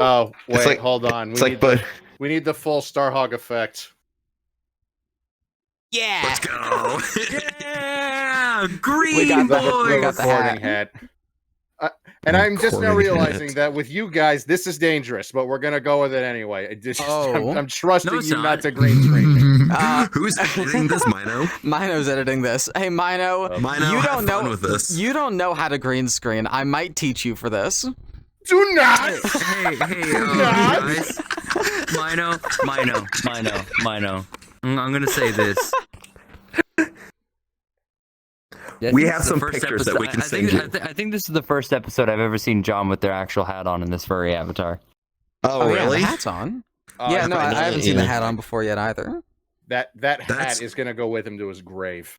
Oh, wait, hold on. We need the full Starhog effect. Yeah. Let's go. Yeah. Green We got the recording hat. And I'm just now Recording realizing hat. that with you guys, this is dangerous, but we're gonna go with it anyway. I'm trusting you not to green screen me. Who's editing this, Mino? Mino's editing this. Hey, Mino, Mino, you have don't know fun with this. You don't know how to green screen. I might teach you for this. Do not. Hey, guys. Mino. I'm gonna say this. We have some pictures that we can send you. I think this is the first episode I've ever seen John with their actual hat on in this furry avatar. Oh, Yeah, really? the hat's on. Oh, Yeah, no, I haven't seen the yeah. hat on before yet either. That hat That's- is gonna go with him to his grave.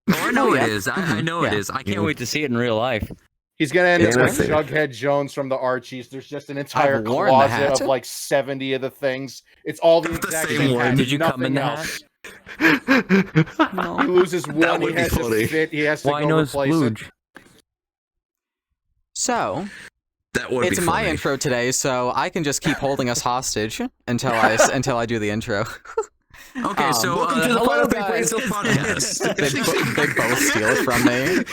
Oh, I know Oh, yeah. it is. I know it Yeah. is. I can't wait to see it in real life. He's gonna end up Yeah, like that's it. Jughead Jones from the Archies. There's just an entire I've worn the closet hat. of like 70 of the things. It's all the The exact same same one. hat. Did you come in nothing the else. No. He loses one. would He be has funny. to fit. He has to Why go no replace it. splooge? So, That would be it's my funny. intro today, so I can just keep holding us hostage until I do the intro. Okay, so Welcome to the hello, final Three guys. Braincells Podcast. they both steal it from me.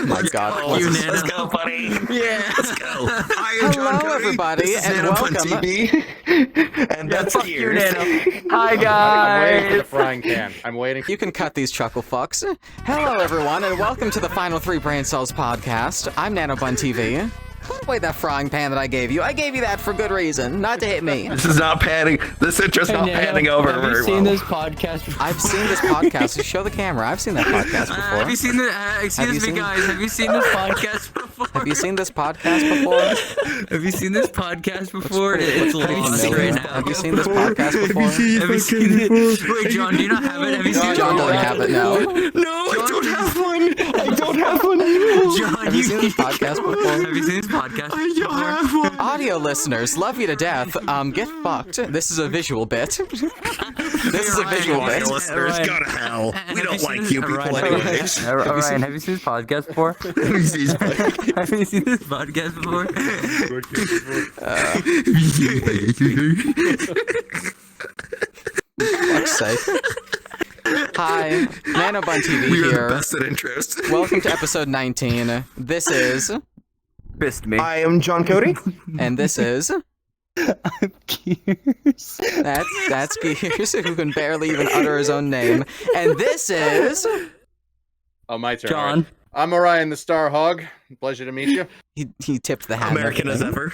My God. Fuck you, Let's Nano. go, buddy. Yeah. Let's go. I am John Hello, Cody. everybody, This is and welcome. NanoBunTV. And that's Fuck you, Gears. Nano. Hi, I'm waiting for the guys. frying pan. I'm waiting. You can cut these chuckle fucks. Hello, everyone, and welcome to the final Three Braincells Podcast. I'm NanoBunTV. Put away that frying pan that I gave you. I gave you that for good reason, not to hit me. This is not panning. This intro's not panning over Have you very seen well. this podcast? I've seen this podcast. Show the camera. I've seen that podcast before. Have you seen the? Excuse you me, seen- guys. Have you seen this podcast before? Have you seen this podcast before? Have you seen this podcast before? It's pretty lost familiar. right now. Have you seen this podcast before? Have you seen it? Wait, John, do you not have it? Have you seen it? John doesn't have it now. No, I don't have one. I don't have one. John, Have you seen this podcast before? Have you seen this podcast? I don't have one. Audio listeners, love you to death. Get fucked. This is a visual bit. This is a visual Audio bit. listeners, Ryan. go to hell. We Have don't you seen like this- you people Ryan, anyways. Ryan, have you seen this podcast before? Have you seen this podcast before? Fuck's sake. Hi, NanoBunTV We are the here. best at intros. Welcome to episode 19. This is, Pissed me. I am John Cody. and this is. Gears. That's Gears, who can barely even utter his own name. And this is. Oh, my turn. John. All right. I'm OrionTheStarhog. Pleasure to meet you. He tipped the hat. and American as everything.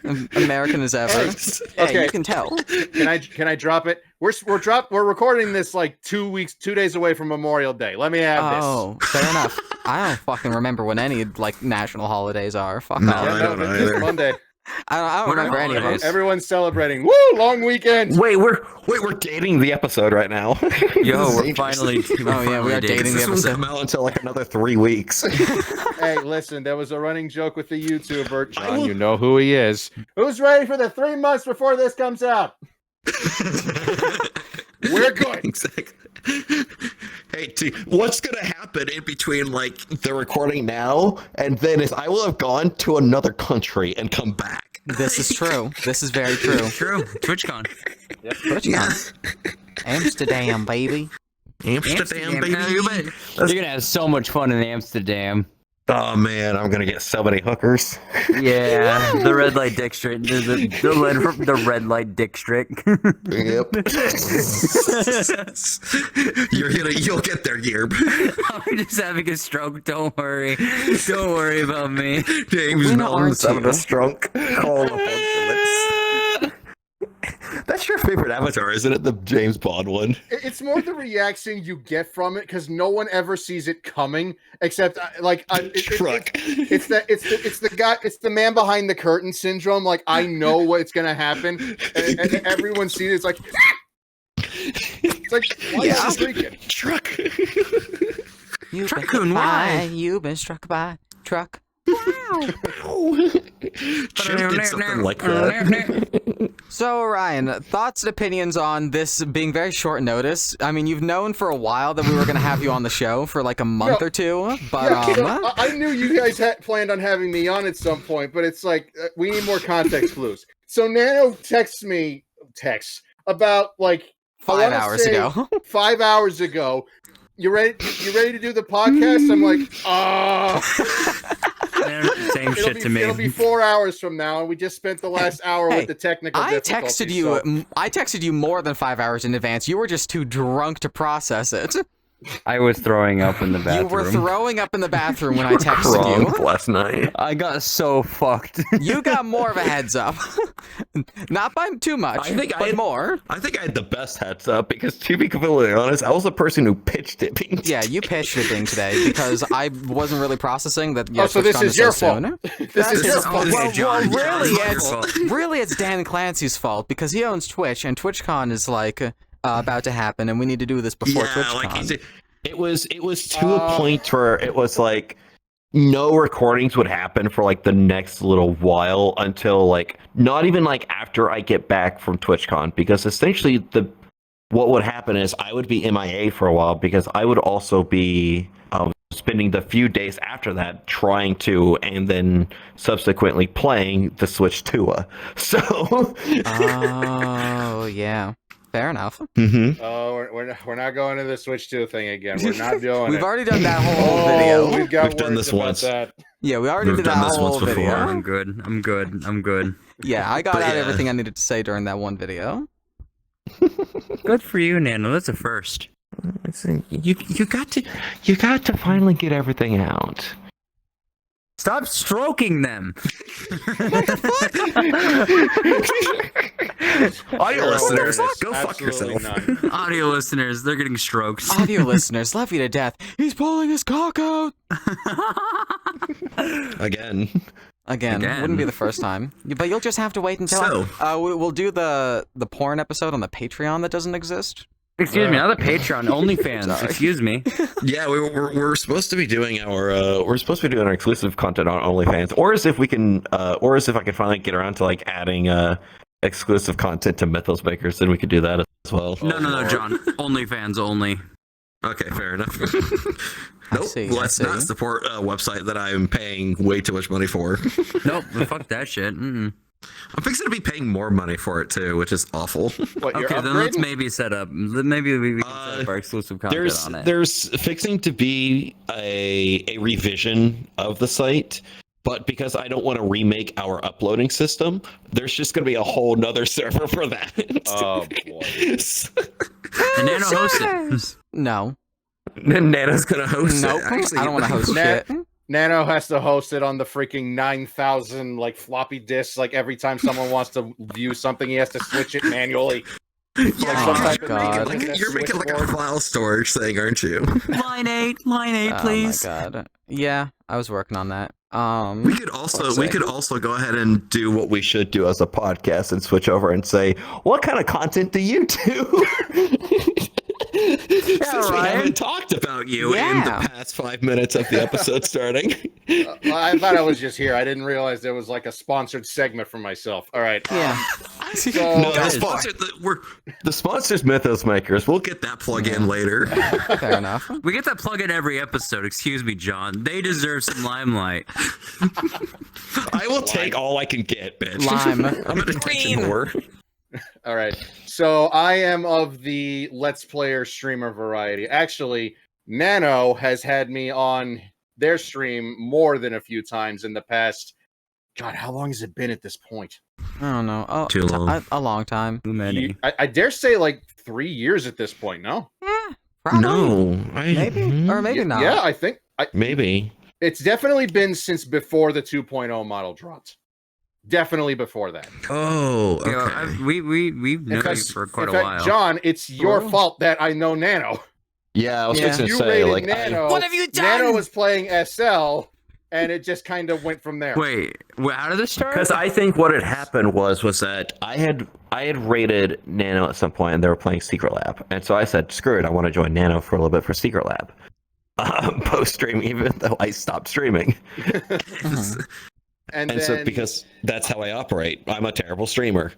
ever. American as ever. Yeah, Okay. you can tell. Can I drop it? We're recording this like 2 days away from Memorial Day. Let me have this. Oh, fair enough. I don't fucking remember when any like national holidays are. Fuck No, off. I don't know either. Monday. I don't What are remember any of holidays? those. Everyone's celebrating. Woo! Long weekend. Wait, we're dating the episode right now. Yo, This is we're dangerous. finally. Oh, yeah, we are dating This the won't episode. come out until like another 3 weeks. Hey, listen, there was a running joke with the YouTuber. John, you know who he is. Who's ready for the 3 months before this comes out? We're good. Exactly. Hey, what's gonna happen in between like the recording now and then is I will have gone to another country and come back. This is true. This is very true. True. TwitchCon. TwitchCon. Amsterdam, baby. Amsterdam, baby. You're gonna have so much fun in Amsterdam. Oh man, I'm gonna get so many hookers. Yeah, the red light district. The red light district. Yep. You'll get there, Yerb. I'm just having a stroke. Don't worry. Don't worry about me. James When Melton's aren't having you? a stroke. Call the apocalypse. That's your favorite avatar, isn't it? The James Bond one. It's more the reaction you get from it because no one ever sees it coming except Truck. it's the man behind the curtain syndrome. Like I know what's gonna happen, and everyone sees it. It's like, why Yeah. are you freaking? Truck. You've Truckoon, been why? You've been struck by truck. Jim did something like that. So, Ryan, thoughts and opinions on this being very short notice? I mean, you've known for a while that we were going to have you on the show for like a month or two, but I knew you guys had planned on having me on at some point, but it's like we need more context clues. So Nano texts about like 5 hours ago. 5 hours ago. You ready to do the podcast? I'm like, Same shit to me. It'll be 4 hours from now, and we just spent the last hour with the technical difficulties. I texted you more than 5 hours in advance. You were just too drunk to process it. I was throwing up in the bathroom. You were throwing up in the bathroom when I texted you. Last night. I got so fucked. You got more of a heads up. Not by too much, but more. I think I had the best heads up because, to be completely honest, I was the person who pitched it being Yeah, you pitched it being today because I wasn't really processing that. So this is your fault. This is your fault. Really, it's Dan Clancy's fault because he owns Twitch, and TwitchCon is like about to happen, and we need to do this before TwitchCon. It was to a point where it was like no recordings would happen for like the next little while until like not even like after I get back from TwitchCon, because essentially what would happen is I would be MIA for a while because I would also be spending the few days after that trying to and then subsequently playing the Switch Tua. So oh yeah. Fair enough. Mm-hmm. Oh, we're not going to the Switch 2 thing again. We're not doing We've already done that whole video. We've done this once. That. Yeah, we already did that whole video. I'm good. Yeah, I got out everything I needed to say during that one video. Good for you, Nano. That's a first. You got to finally get everything out. Stop stroking them. Audio listeners, go fuck yourself. Audio listeners, they're getting strokes. Audio listeners, love you to death. He's pulling his cock out. Again. Wouldn't be the first time. But you'll just have to wait until we'll do the porn episode on the Patreon that doesn't exist. Excuse me, not the Patreon, OnlyFans. Excuse me. Yeah, we're supposed to be doing our exclusive content on OnlyFans, or as if I can finally get around to like adding exclusive content to Mythos Makers, then we could do that as well. No, John. OnlyFans only. Okay, fair enough. Let's not support a website that I'm paying way too much money for. Nope, fuck that shit. I'm fixing to be paying more money for it too, which is awful. Okay, then let's maybe set up. Maybe we can set up our exclusive content on it. There's fixing to be a revision of the site, but because I don't want to remake our uploading system, there's just going to be a whole nother server for that. Oh boy! And Nano hosts it. No. Nano's going to host it. Actually, I don't want to host shit. Nano has to host it on the freaking 9,000 like floppy disks. Like every time someone wants to view something, he has to switch it manually. Yeah, God. You're making like a file storage thing, aren't you? Line 8, please. Oh my God. Yeah, I was working on that. We could also go ahead and do what we should do as a podcast and switch over and say, what kind of content do you do? Since we haven't talked about you in the past 5 minutes of the episode starting. I thought I was just here. I didn't realize there was like a sponsored segment for myself. All right. Yeah. The sponsor's Mythos Makers. We'll get that plug in later. Fair enough. We get that plug in every episode. Excuse me, John. They deserve some limelight. I will take all I can get, bitch. Lime. I'm an attention whore. All right. So I am of the Let's Player streamer variety. Actually, Nano has had me on their stream more than a few times in the past. God, how long has it been at this point? I don't know. Too long. A long time. Too many. I dare say like 3 years at this point, no? Yeah, probably. No. Maybe. Or maybe not. Yeah, I think. Maybe. It's definitely been since before the 2.0 model dropped. Definitely before that. Oh, okay. We've known you for quite a while. John, it's your fault that I know Nano. Yeah, I was fixing to say, like, Nano. What have you done? Nano was playing SL, and it just kind of went from there. Wait, how did this start? Because I think what had happened was that I had rated Nano at some point, and they were playing Secret Lab, and so I said, screw it, I want to join Nano for a little bit for Secret Lab. Post stream, even though I stopped streaming. And And then, so because that's how I operate, I'm a terrible streamer.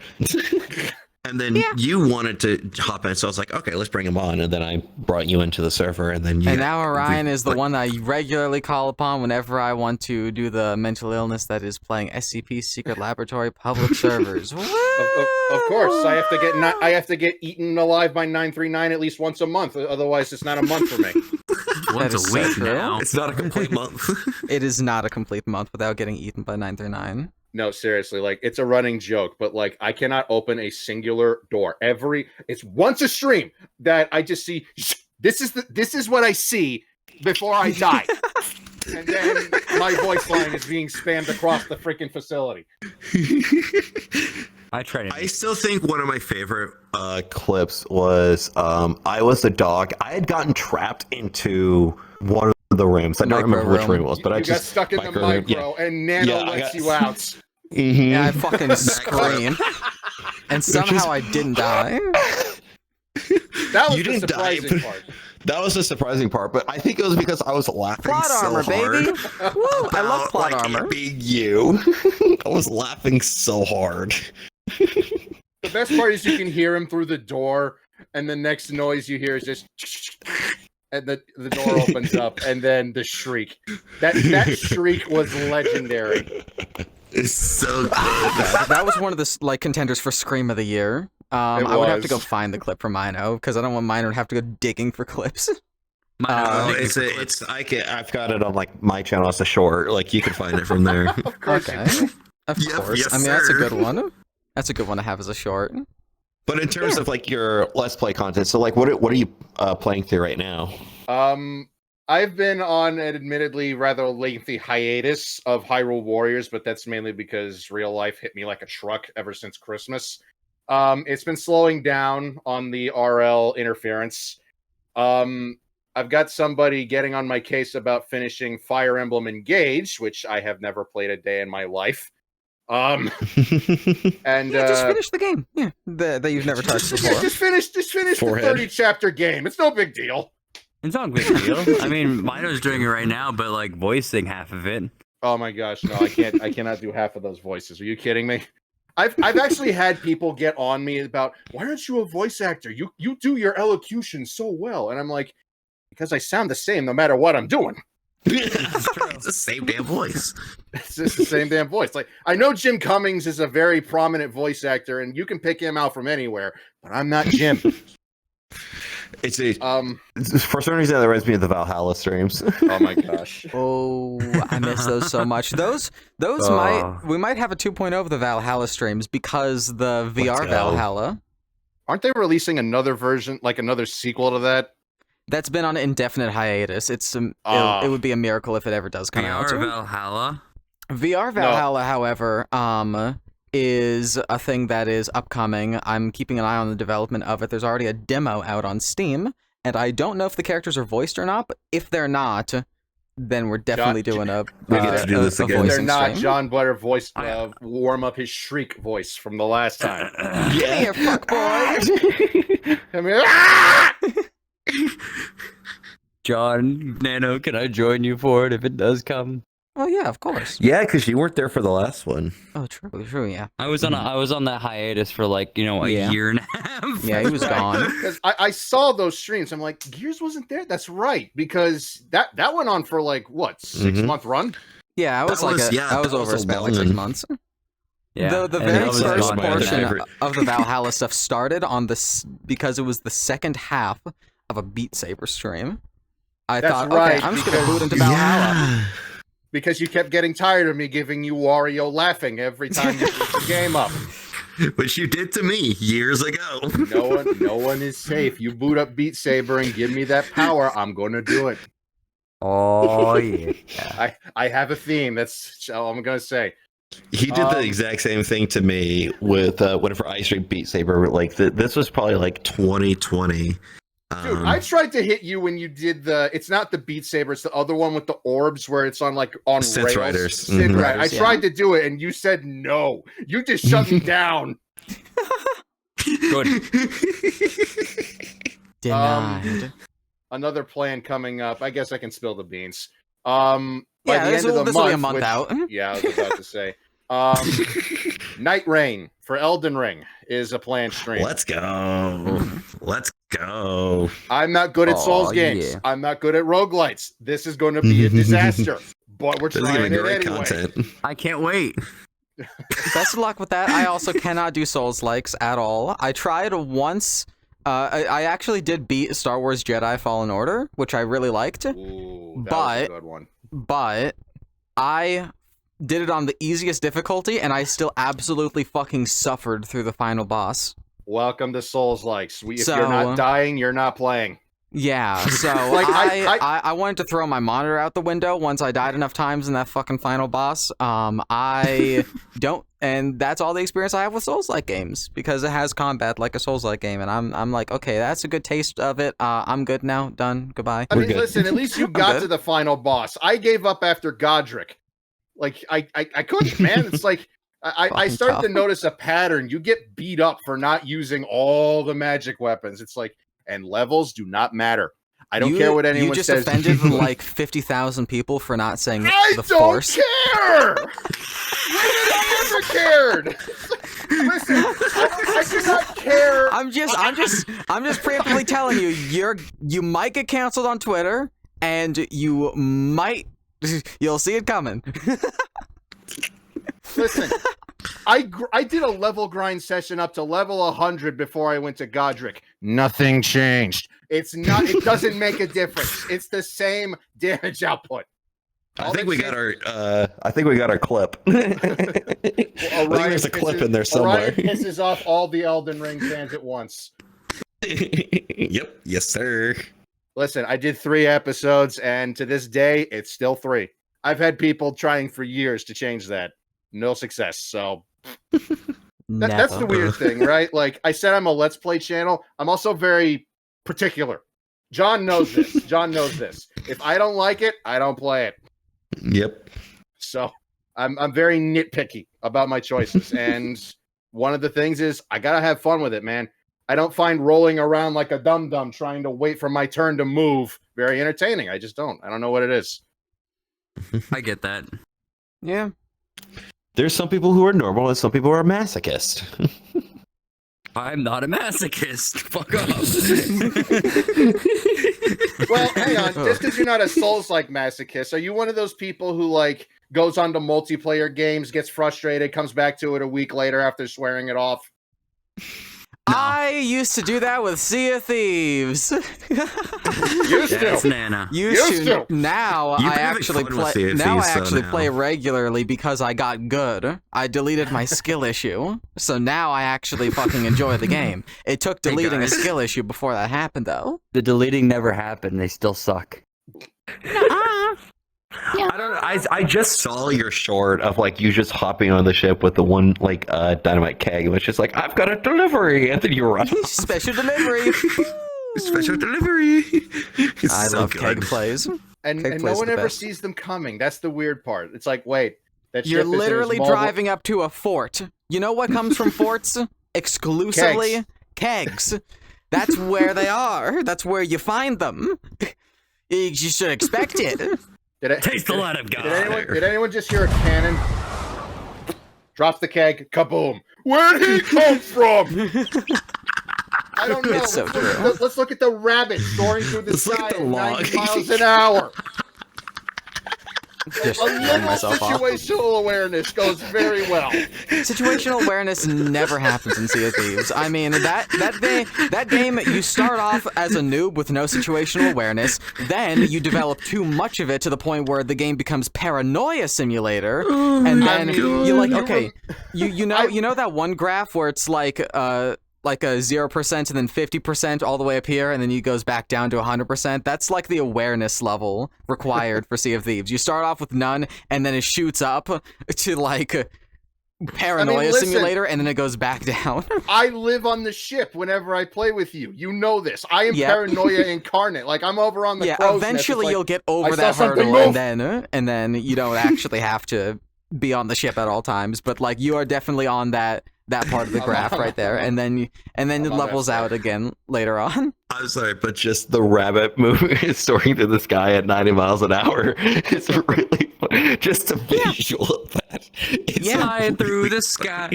And then you wanted to hop in, so I was like, okay, let's bring him on. And then I brought you into the server, and then And now Orion is the one that I regularly call upon whenever I want to do the mental illness that is playing SCP Secret Laboratory public servers. of course, I have to get eaten alive by 939 at least once a month. Otherwise, it's not a month for me. Once is a so week true. now. it's not a complete month. It is not a complete month without getting eaten by 939. No, seriously, like it's a running joke, but like I cannot open a singular door. It's once a stream that I just see this is what I see before I die. And then my voice line is being spammed across the freaking facility. I tried it. I still think one of my favorite clips was I was the dog. I had gotten trapped into one of the rooms. I don't remember which room it was, but I you got just stuck in the room. micro, and Nano lets you out. Mhm. And I fucking screamed. And somehow I didn't die. That was You the didn't die. surprising part. That was the surprising part, but I think it was because I was laughing Plot so armor, hard. baby! Woo! I love about, plot like, armor. it being you. I was laughing so hard. The best part is you can hear him through the door, and the next noise you hear is just, and the door opens up, and then the shriek. That shriek was legendary. It's so good. That was one of the contenders for Scream of the Year. I would have to go find the clip for Mino because I don't want Mino to have to go digging for clips. I've got it on like my channel as a short. Like you can find it from there. Of course Okay, you do. of Yep, course. yes, I mean, that's a sir. good one. That's a good one to have as a short. But in terms of like your Let's Play content, so like what are you playing through right now? I've been on an admittedly rather lengthy hiatus of Hyrule Warriors, but that's mainly because real life hit me like a truck ever since Christmas. It's been slowing down on the RL interference. I've got somebody getting on my case about finishing Fire Emblem Engage, which I have never played a day in my life. And Just finish the game. Yeah, that you've never touched before. just finish the Forehead. 30-chapter game. It's no big deal. It's not a big deal. I mean, Mino's doing it right now, but like voicing half of it. Oh my gosh, no, I can't. I cannot do half of those voices. Are you kidding me? I've actually had people get on me about, why aren't you a voice actor? You do your elocution so well, and I'm like, because I sound the same no matter what I'm doing. It's the same damn voice. It's just the same damn voice. Like, I know Jim Cummings is a very prominent voice actor, and you can pick him out from anywhere, but I'm not Jim. It's for some reason that reminds me of the Valhalla streams. Oh my gosh. Oh, I miss those so much. Those we might have a 2.0 of the Valhalla streams because the VR go. Valhalla Aren't they releasing another version, like another sequel to that? that's been on indefinite hiatus. It would be a miracle if it ever does come out. VR Valhalla. VR Valhalla, however, is a thing that is upcoming. I'm keeping an eye on the development of it. There's already a demo out on Steam, and I don't know if the characters are voiced or not, but if they're not, then we're definitely doing a We get to do this again. If they're voicing not, stream. John Butter voice warm up his shriek voice from the last time. Come here, fuck boy! Come here. Ah! John, Nano, can I join you for it if it does come? Oh yeah, of course. Yeah, because you weren't there for the last one. Oh, true, yeah. I was on that hiatus for like, a year and a half. Yeah, he was gone. Because I saw those streams. I'm like, Gears wasn't there? That's right. Because that went on for like, what, 6-month run? Yeah, I was that was over a span like 6 months. Yeah. The and very I was first gone. portion of the Valhalla stuff started on this because it was the second half of a Beat Saber stream. I That's thought, right, okay, I'm just gonna boot into Valhalla. Because you kept getting tired of me giving you Wario laughing every time you picked the game up. Which you did to me years ago. No one is safe. You boot up Beat Saber and give me that power, I'm gonna do it. Oh yeah. I have a theme. That's all I'm gonna say. He did the exact same thing to me with whenever I streamed Beat Saber. Like this was probably like 2020. Dude, I tried to hit you when you did it's not the Beat Saber, it's the other one with the orbs where it's on Synth rails. Riders. Synth Mhm. Riders. I tried to do it and you said no. You just shut me down. Good. Denied. Another plan coming up. I guess I can spill the beans. by Yeah, the end of the this will be a month, month which- out. Yeah, I was about to say. Night Rain for Elden Ring is a planned stream. Let's go. Let's go. I'm not good at Souls Aw, games. yeah. I'm not good at roguelites. This is going to be a disaster, but we're This is gonna trying be it great anyway. content. I can't wait. Best of luck with that. I also cannot do Souls likes at all. I tried once. I actually did beat Star Wars Jedi Fallen Order, which I really liked. Ooh, that was a good one. But I did it on the easiest difficulty, and I still absolutely fucking suffered through the final boss. Welcome to Souls likes. If So- you're not dying, you're not playing. Yeah, so Like, I wanted to throw my monitor out the window once I died enough times in that fucking final boss. I don't, and that's all the experience I have with Souls-like games, because it has combat like a Souls-like game, and I'm like, okay, that's a good taste of it. I'm good now, done, goodbye. I We're mean, good. listen, at least you got good. to the final boss. I gave up after Godric. Like, I couldn't, man. It's like, I Fucking started tough. to notice a pattern. You get beat up for not using all the magic weapons. It's like, and levels do not matter. I don't care what anyone You just says. offended like 50,000 people for not saying I the don't Force. care. When did I ever cared? Listen, I do not care. I'm just preemptively telling you, you might get canceled on Twitter, and you'll see it coming. Listen, I did a level grind session up to level 100 before I went to Godric. Nothing changed. It doesn't make a difference. It's the same damage output. I think we got our clip. I think there's a clip in there somewhere. Orion pisses off all the Elden Ring fans at once. Yep. Yes, sir. Listen, I did 3 episodes, and to this day, it's still 3. I've had people trying for years to change that. No success. So that's the weird thing, right? Like I said, I'm a Let's Play channel. I'm also very particular. John knows this. John knows this. If I don't like it, I don't play it. Yep. So I'm very nitpicky about my choices. And one of the things is I gotta have fun with it, man. I don't find rolling around like a dum-dum trying to wait for my turn to move very entertaining. I just don't. I don't know what it is. I get that. Yeah. There's some people who are normal and some people who are masochist. I'm not a masochist. Fuck off. Well, hang on. Just because you're not a Souls-like masochist, are you one of those people who like goes onto multiplayer games, gets frustrated, comes back to it a week later after swearing it off? I used to do that with Sea of Thieves. Used That's to. Nana. Used to. Now You've I been having actually fun with play. Sea of Now I Thieves, though, actually now. play regularly because I got good. I deleted my skill issue, so now I actually fucking enjoy the game. It took Hey, deleting a guys. skill issue before that happened, though. The deleting never happened. They still suck. I don't know. I just saw your short of like you just hopping on the ship with the one like dynamite keg, which is like I've got a delivery, and then you run. Special delivery. Special delivery. It's I so love good. keg plays. And Keg no plays one the ever best. sees them coming. That's the weird part. It's like, wait, that You're ship is in its literally mobile- driving up to a fort. You know what comes from forts? Exclusively kegs. That's where they are. That's where you find them. You should expect it. Taste the light of God. Did anyone just hear a cannon? Drop the keg, kaboom. Where'd he come from? I don't know. It's so true. Let's look at the rabbit soaring through the Let's look sky at at the 90 log. miles an hour. Just A throwing little myself off. situational awareness goes very well. Situational awareness never happens in Sea of Thieves. I mean, that game, you start off as a noob with no situational awareness, then you develop too much of it to the point where the game becomes paranoia simulator, and then you're like, okay, you know that one graph where it's like a 0% and then 50% all the way up here, and then it goes back down to 100%. That's like the awareness level required for Sea of Thieves. You start off with none, and then it shoots up to like paranoia listen. simulator, and then it goes back down. I live on the ship whenever I play with you. You know this. I am Yep. paranoia incarnate. Like I'm over on the Yeah, crow's nest. eventually It's like, you'll get I over saw that something hurdle, move. and then you don't actually have to be on the ship at all times. But like you are definitely on that that part of the graph right there, and then it levels out again later on. I'm sorry, but just the rabbit moving soaring through the sky at 90 miles an hour is really fun. Just a visual of that. It's Flying through the sky.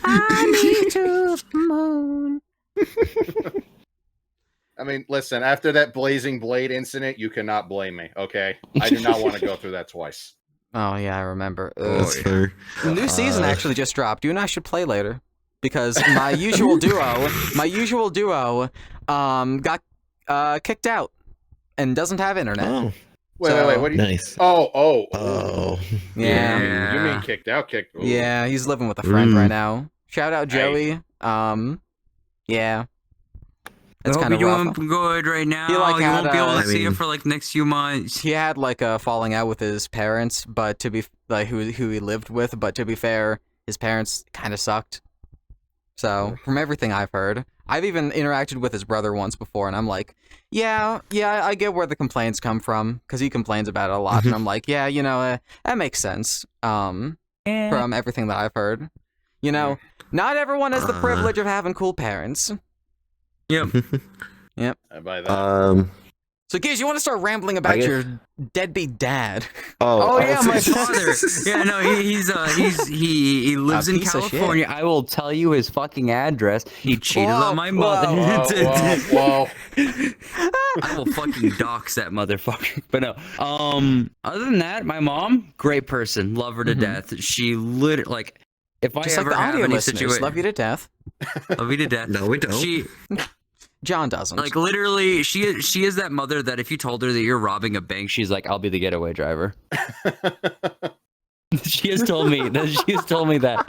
I need to moon. I mean, listen, after that Blazing Blade incident, you cannot blame me, okay? I do not want to go through that twice. Oh yeah, I remember. That's fair. The new season actually just dropped. You and I should play later, because my usual duo, got kicked out and doesn't have internet. Oh, Wait, what do you... nice. Oh. Yeah. You mean kicked out? Ooh. Yeah, he's living with a friend right now. Shout out Joey. Yeah. It's kind of rough. Doing good right now. He, like, you had, won't be able to I see her mean- for like next few months. He had like a falling out with his parents, but to be like who he lived with, but to be fair, his parents kind of sucked. So, from everything I've heard, I've even interacted with his brother once before, and I'm like, yeah, I get where the complaints come from, because he complains about it a lot, and I'm like, yeah, that makes sense, from everything that I've heard. Not everyone has the privilege of having cool parents. Yep. I buy that. So, Giz, you want to start rambling about your deadbeat dad? Oh yeah, my father. Yeah, no, he lives in piece of California. I will tell you his fucking address. He cheated on my mother. Whoa. I will fucking dox that motherfucker. But no. Other than that, my mom, great person, love her to death. She literally like. If Just I like ever the have audio any listeners, situation, love you to death. love you to death. No, we don't. John doesn't. Like literally, she is that mother that if you told her that you're robbing a bank, she's like, "I'll be the getaway driver." She has told me that.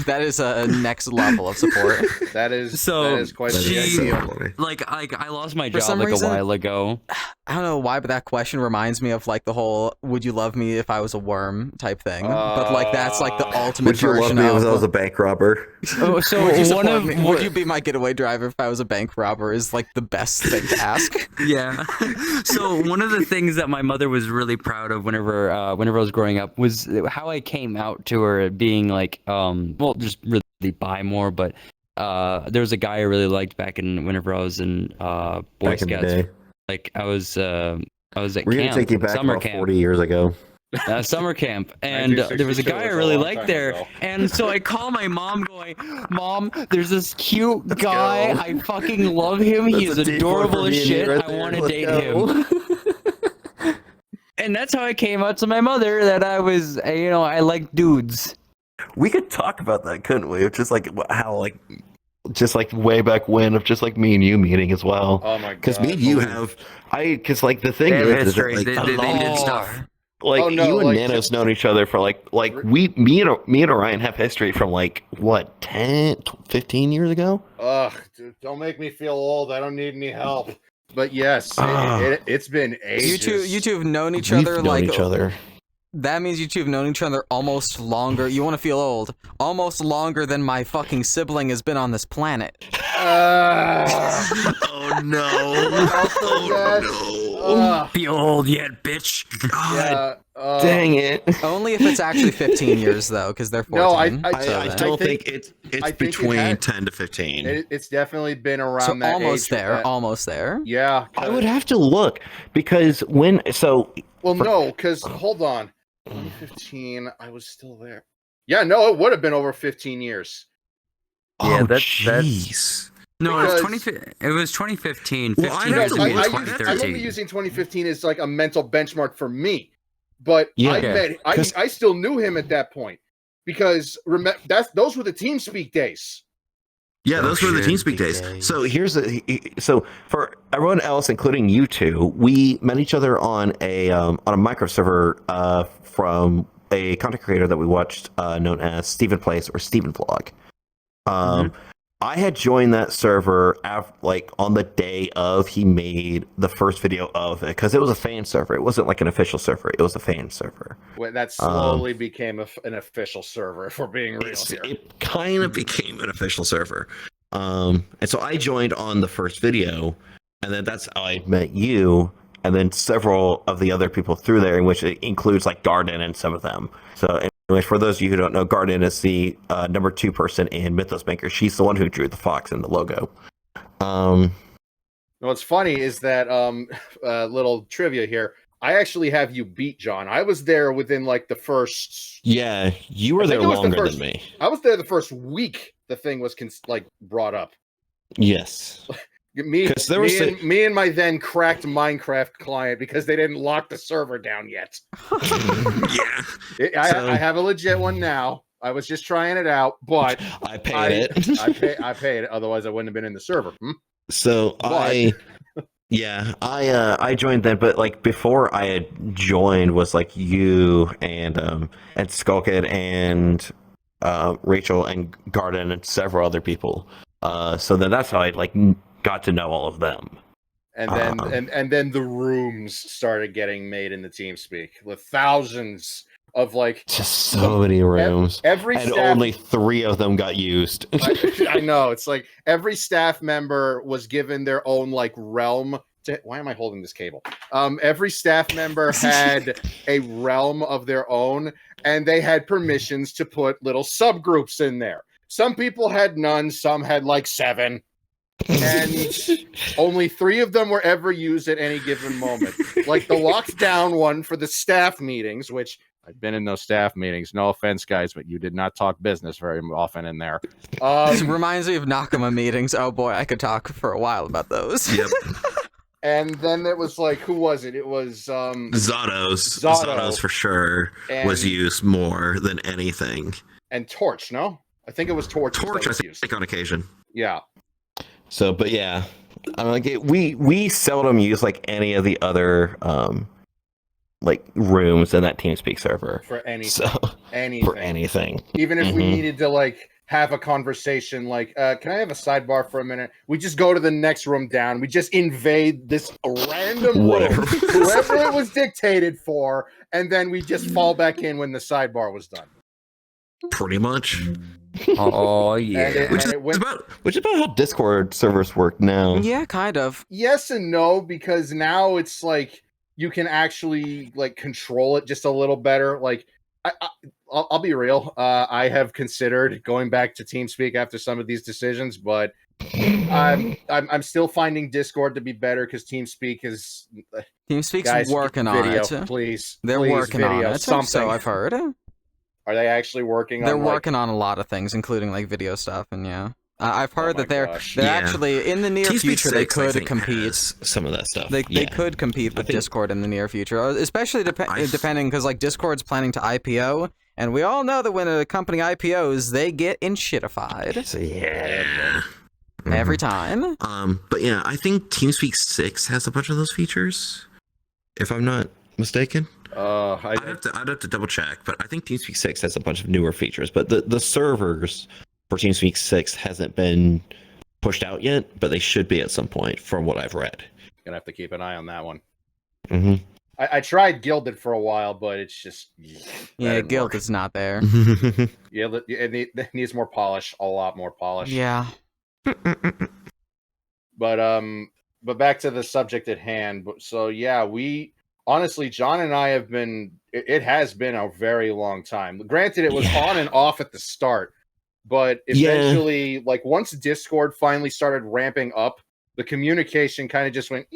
That is a next level of support. That is quite she, the like I lost my For job some like reason- a while ago. I don't know why, but that question reminds me of like the whole "Would you love me if I was a worm" type thing. But like that's like the ultimate Would you love version me of. if I was a bank robber? Oh, so Would you be my getaway driver if I was a bank robber? Is like the best thing to ask. Yeah. So one of the things that my mother was really proud of whenever I was growing up was how I came out to her being like, just really bi more, but there was a guy I really liked back in whenever I was in Boy Back in the Scouts. day. Like I was at We're camp, gonna take you back summer about camp. 40 years ago. Summer camp, and there was a 1962 guy I was a really long liked time there, ago. and so I call my mom, going, "Mom, there's this cute guy. go. I fucking love him. He's That's a adorable as D4 for shit. me right I there. want to Let's date go. him." And that's how I came out to my mother that I was, I like dudes. We could talk about that, couldn't we? Just like how, like, just like way back when, of just like me and you meeting as well. Oh my god. Because me and you have, because like the thing They have is, history. like, They did stuff. like Oh, no, you and like, Nano's just- known each other for like me and Orion have history from like what 10, 15 years ago. Ugh, dude, don't make me feel old. I don't need any help. But yes, it's been ages. You two have known each We've other known like each other. that means you two have known each other almost longer. You want to feel old? Almost longer than my fucking sibling has been on this planet. Oh no! Oh Be old yet, bitch. Yeah, no! Dang it! Only if it's actually 15 years though, because they're 14. No, I I still think it's I think it between had- 10 to 15. it's definitely been around so that almost age. there, almost there. Yeah. I would have to look because No, because hold on. 2015, I was still there. Yeah, no, it would have been over 15 years. Yeah, oh, that's- jeez. No, Because- it was 2015. Well, 15 I years know, ago I'm was only 2013. using 2015 as like a mental benchmark for me. But Yeah. I still knew him at that point because those were the TeamSpeak days. Yeah, those were the shit. TeamSpeak days. So for everyone else, including you two, we met each other on a micro server from a content creator that we watched known as Steven Plays or Steven Vlog. I had joined that server on the day of he made the first video of it because it was a fan server. It wasn't like an official server. It was a fan server. When that slowly became an official server, if we're being real here. It kind of became an official server. And so I joined on the first video, and then that's how I met you, and then several of the other people through there, in which it includes like Darden and some of them. So anyway, for those of you who don't know, Garden is the number 2 person in Mythos Maker. She's the one who drew the fox in the logo. What's funny is that little trivia here. I actually have you beat, John. I was there within like the first. Yeah, you were there longer than me. I was there the first week. The thing was brought up. Yes. Me and my then cracked Minecraft client because they didn't lock the server down yet. I have a legit one now. I was just trying it out, but I paid it. I paid it. Otherwise, I wouldn't have been in the server. So I joined then, but like before I had joined was like you and Skullkid and Rachel and Garden and several other people. So then that's how I like got to know all of them. And then and then the rooms started getting made in the TeamSpeak with thousands of like just so many rooms. Every and staff, only 3 of them got used. I know, it's like every staff member was given their own like realm. Why am I holding this cable? Every staff member had a realm of their own, and they had permissions to put little subgroups in there. Some people had none, some had like 7. And only 3 of them were ever used at any given moment. Like the locked down one for the staff meetings, which I've been in those staff meetings. No offense, guys, but you did not talk business very often in there. This reminds me of Nakama meetings. Oh boy, I could talk for a while about those. Yep. And then it was like, who was it? It was Zados. Zato. Zados for sure was used more than anything. And Torch, no? I think it was Torch. Torch, I think, on occasion. Yeah. So, but yeah, like we seldom use like any of the other like rooms in that TeamSpeak server For anything. So for anything, even if we needed to like have a conversation, like, can I have a sidebar for a minute? We just go to the next room down. We just invade this random room, whoever it was dictated for, and then we just fall back in when the sidebar was done. Pretty much. Oh yeah, Which is about how Discord servers work now. Yeah, kind of. Yes and no, because now it's like you can actually like control it just a little better. Like I'll be real. I have considered going back to TeamSpeak after some of these decisions, but I'm still finding Discord to be better because TeamSpeak's working on video, it. Please, They're working on it. Something. So I've heard. Are they actually working on? They're working on a lot of things, including like video stuff, and yeah. I've heard that they're actually in the near future they could compete. Some of that stuff. They could compete with Discord in the near future, especially depending because like Discord's planning to IPO, and we all know that when a company IPOs, they get shitified. So yeah. Every time. But yeah, I think TeamSpeak 6 has a bunch of those features, if I'm not mistaken. I'd have to double check, but I think TeamSpeak 6 has a bunch of newer features, but the servers for TeamSpeak 6 hasn't been pushed out yet, but they should be at some point, from what I've read. Gonna have to keep an eye on that one. Mm-hmm. I tried Gilded for a while, but it's just Guild is not there. Yeah, it needs more polish, a lot more polish. Yeah. But back to the subject at hand. So yeah, honestly, John and I have been. It has been a very long time. Granted, it was on and off at the start, but eventually, like once Discord finally started ramping up, the communication kind of just went.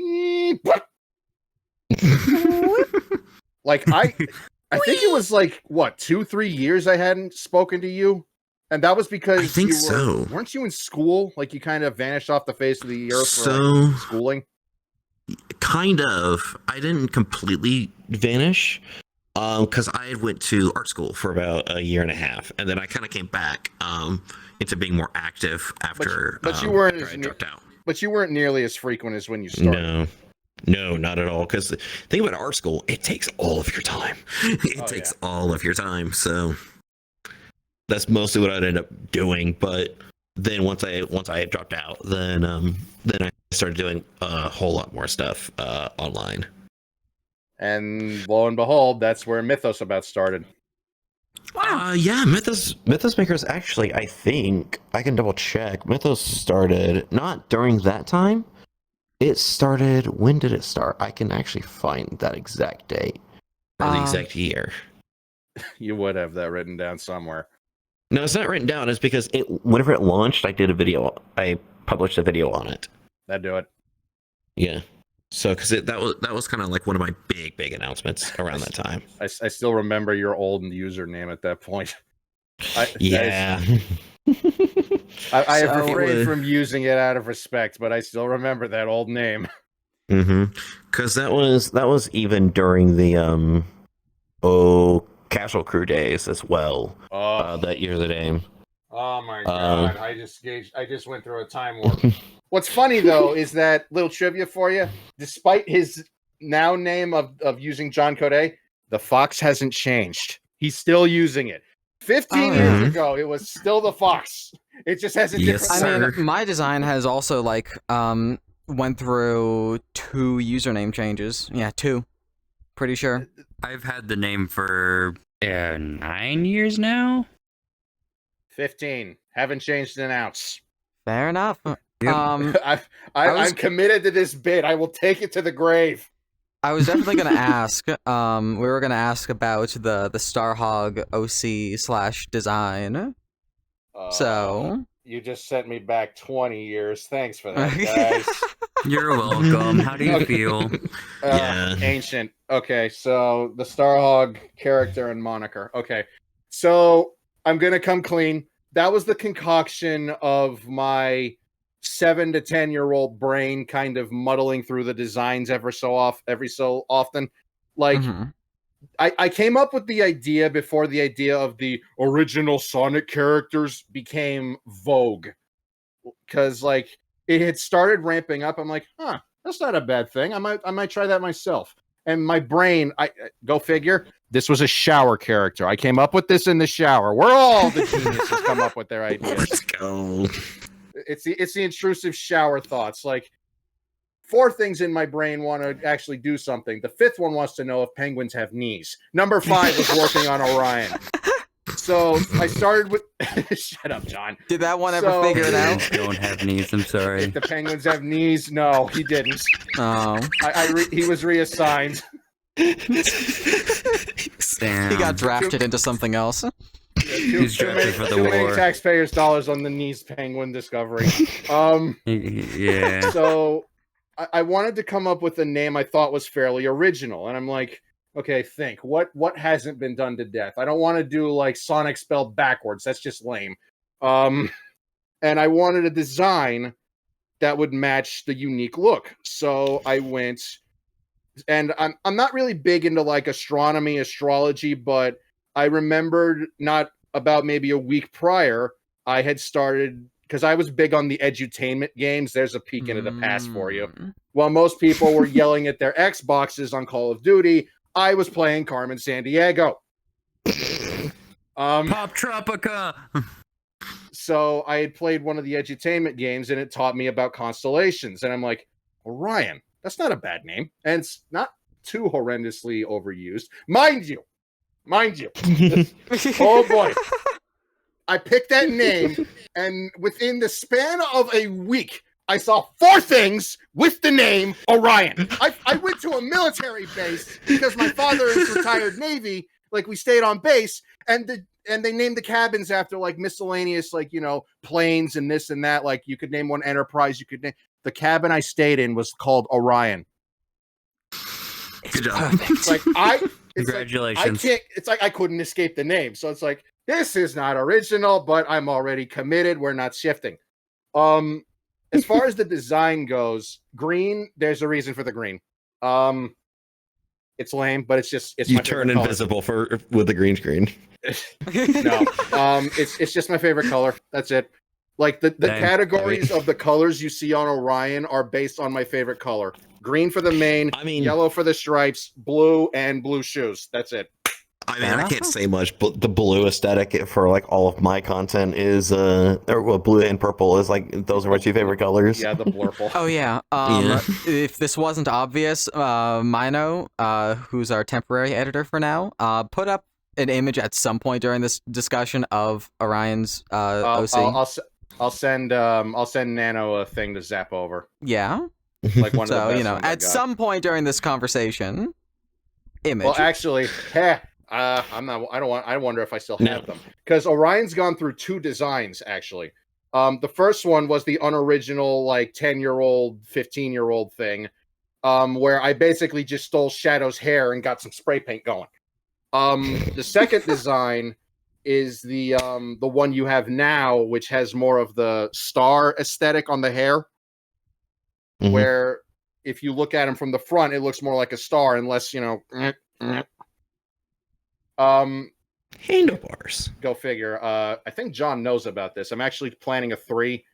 Like I think it was like what 2-3 years I hadn't spoken to you, and that was because I think so. Weren't you in school? Like you kind of vanished off the face of the earth for like, schooling. Kind of. I didn't completely vanish because I went to art school for about a year and a half, and then I kind of came back into being more active after. But you weren't I dropped out. But you weren't nearly as frequent as when you started. No, not at all. Because the thing about art school, it takes all of your time. It takes all of your time. So that's mostly what I'd end up doing. But then once I dropped out, then I started doing a whole lot more stuff online. And lo and behold, that's where Mythos about started. Wow. Yeah, Mythos Makers actually, I think I can double check. Mythos started not during that time. It started. When did it start? I can actually find that exact date or the exact year. You would have that written down somewhere. No, it's not written down. It's because whenever it launched, I did a video. I published a video on it. That'd do it. Yeah. So, because that was kind of like one of my big announcements around that time. I still remember your old username at that point. Yeah. I have refrained from using it out of respect, but I still remember that old name. Because that was even during the Casual Crew days as well. That year the name. Oh my god! I just went through a time warp. What's funny though is that little trivia for you. Despite his now name of using John Code, the Fox hasn't changed. He's still using it. 15 years ago, it was still the Fox. It just has a different. I mean, my design has also went through 2 username changes. Yeah, 2. Pretty sure. I've had the name for 9 years now. 15. Haven't changed an ounce. Fair enough. Yep. I'm committed to this bit. I will take it to the grave. I was definitely going to ask. We were going to ask about the Starhog OC / design. So you just sent me back 20 years. Thanks for that, guys. You're welcome. How do you feel? Yeah. Ancient. Okay, so the Starhog character and moniker. Okay, so I'm gonna come clean. That was the concoction of my 7 to 10-year-old brain, kind of muddling through the designs every so often. Like, I came up with the idea before the idea of the original Sonic characters became vogue, because like it had started ramping up. I'm like, that's not a bad thing. I might try that myself. And my brain, I go figure. This was a shower character. I came up with this in the shower. Where all the geniuses come up with their ideas. Let's go. It's the intrusive shower thoughts. Like 4 things in my brain want to actually do something. The 5th one wants to know if penguins have knees. Number 5 was working on Orion. So I started with. Shut up, John. Did that one ever figure it out? Don't have knees. I'm sorry. If the penguins have knees, no, he didn't. Oh, He was reassigned. Damn. he got drafted into something else. He's drafted for the too many war. taxpayers' dollars on the knees penguin discovery. Yeah. So I wanted to come up with a name I thought was fairly original, and I'm like, okay, think what hasn't been done to death. I don't want to do like Sonic spelled backwards. That's just lame. And I wanted a design that would match the unique look. So I went, and I'm not really big into like astronomy, astrology, but I remembered not about maybe a week prior, I had started, because I was big on the edutainment games. There's a peek into the past for you. While most people were yelling at their Xboxes on Call of Duty, I was playing Carmen Sandiego. Pop Tropica. So I had played one of the edutainment games, and it taught me about constellations. And I'm like, Orion, that's not a bad name. And it's not too horrendously overused. Mind you. Oh, boy. I picked that name, and within the span of a week, I saw 4 things with the name Orion. I went to a military base because my father is retired Navy. Like, we stayed on base, and they named the cabins after like miscellaneous, like, you know, planes and this and that. Like, you could name one Enterprise. You could name the cabin I stayed in was called Orion. Good job. It's like Congratulations. It's like I couldn't escape the name. So it's like, this is not original, but I'm already committed. We're not shifting. As far as the design goes, green, there's a reason for the green. It's lame, but it's You my turn favorite invisible with the green screen. No. It's just my favorite color. That's it. Like the categories of the colors you see on Orion are based on my favorite color. Green for the main, yellow for the stripes, blue, and blue shoes. That's it. I mean, I can't say much, but the blue aesthetic for like all of my content is blue and purple is like, those are my 2 favorite colors. Yeah, the blurple. Oh yeah. If this wasn't obvious, Mino, who's our temporary editor for now, put up an image at some point during this discussion of Orion's OC. I'll send Nano a thing to zap over. Yeah. Like one of the So, best you know, ones I at got. some point during this conversation, image. Well, actually, I'm not. I don't want. I wonder if I still have them because Orion's gone through 2 designs actually. The first one was the unoriginal, like 10-year-old, 15-year-old thing, where I basically just stole Shadow's hair and got some spray paint going. The second design is the one you have now, which has more of the star aesthetic on the hair, where if you look at him from the front, it looks more like a star, unless handlebars. Go figure. I think John knows about this. I'm actually planning a 3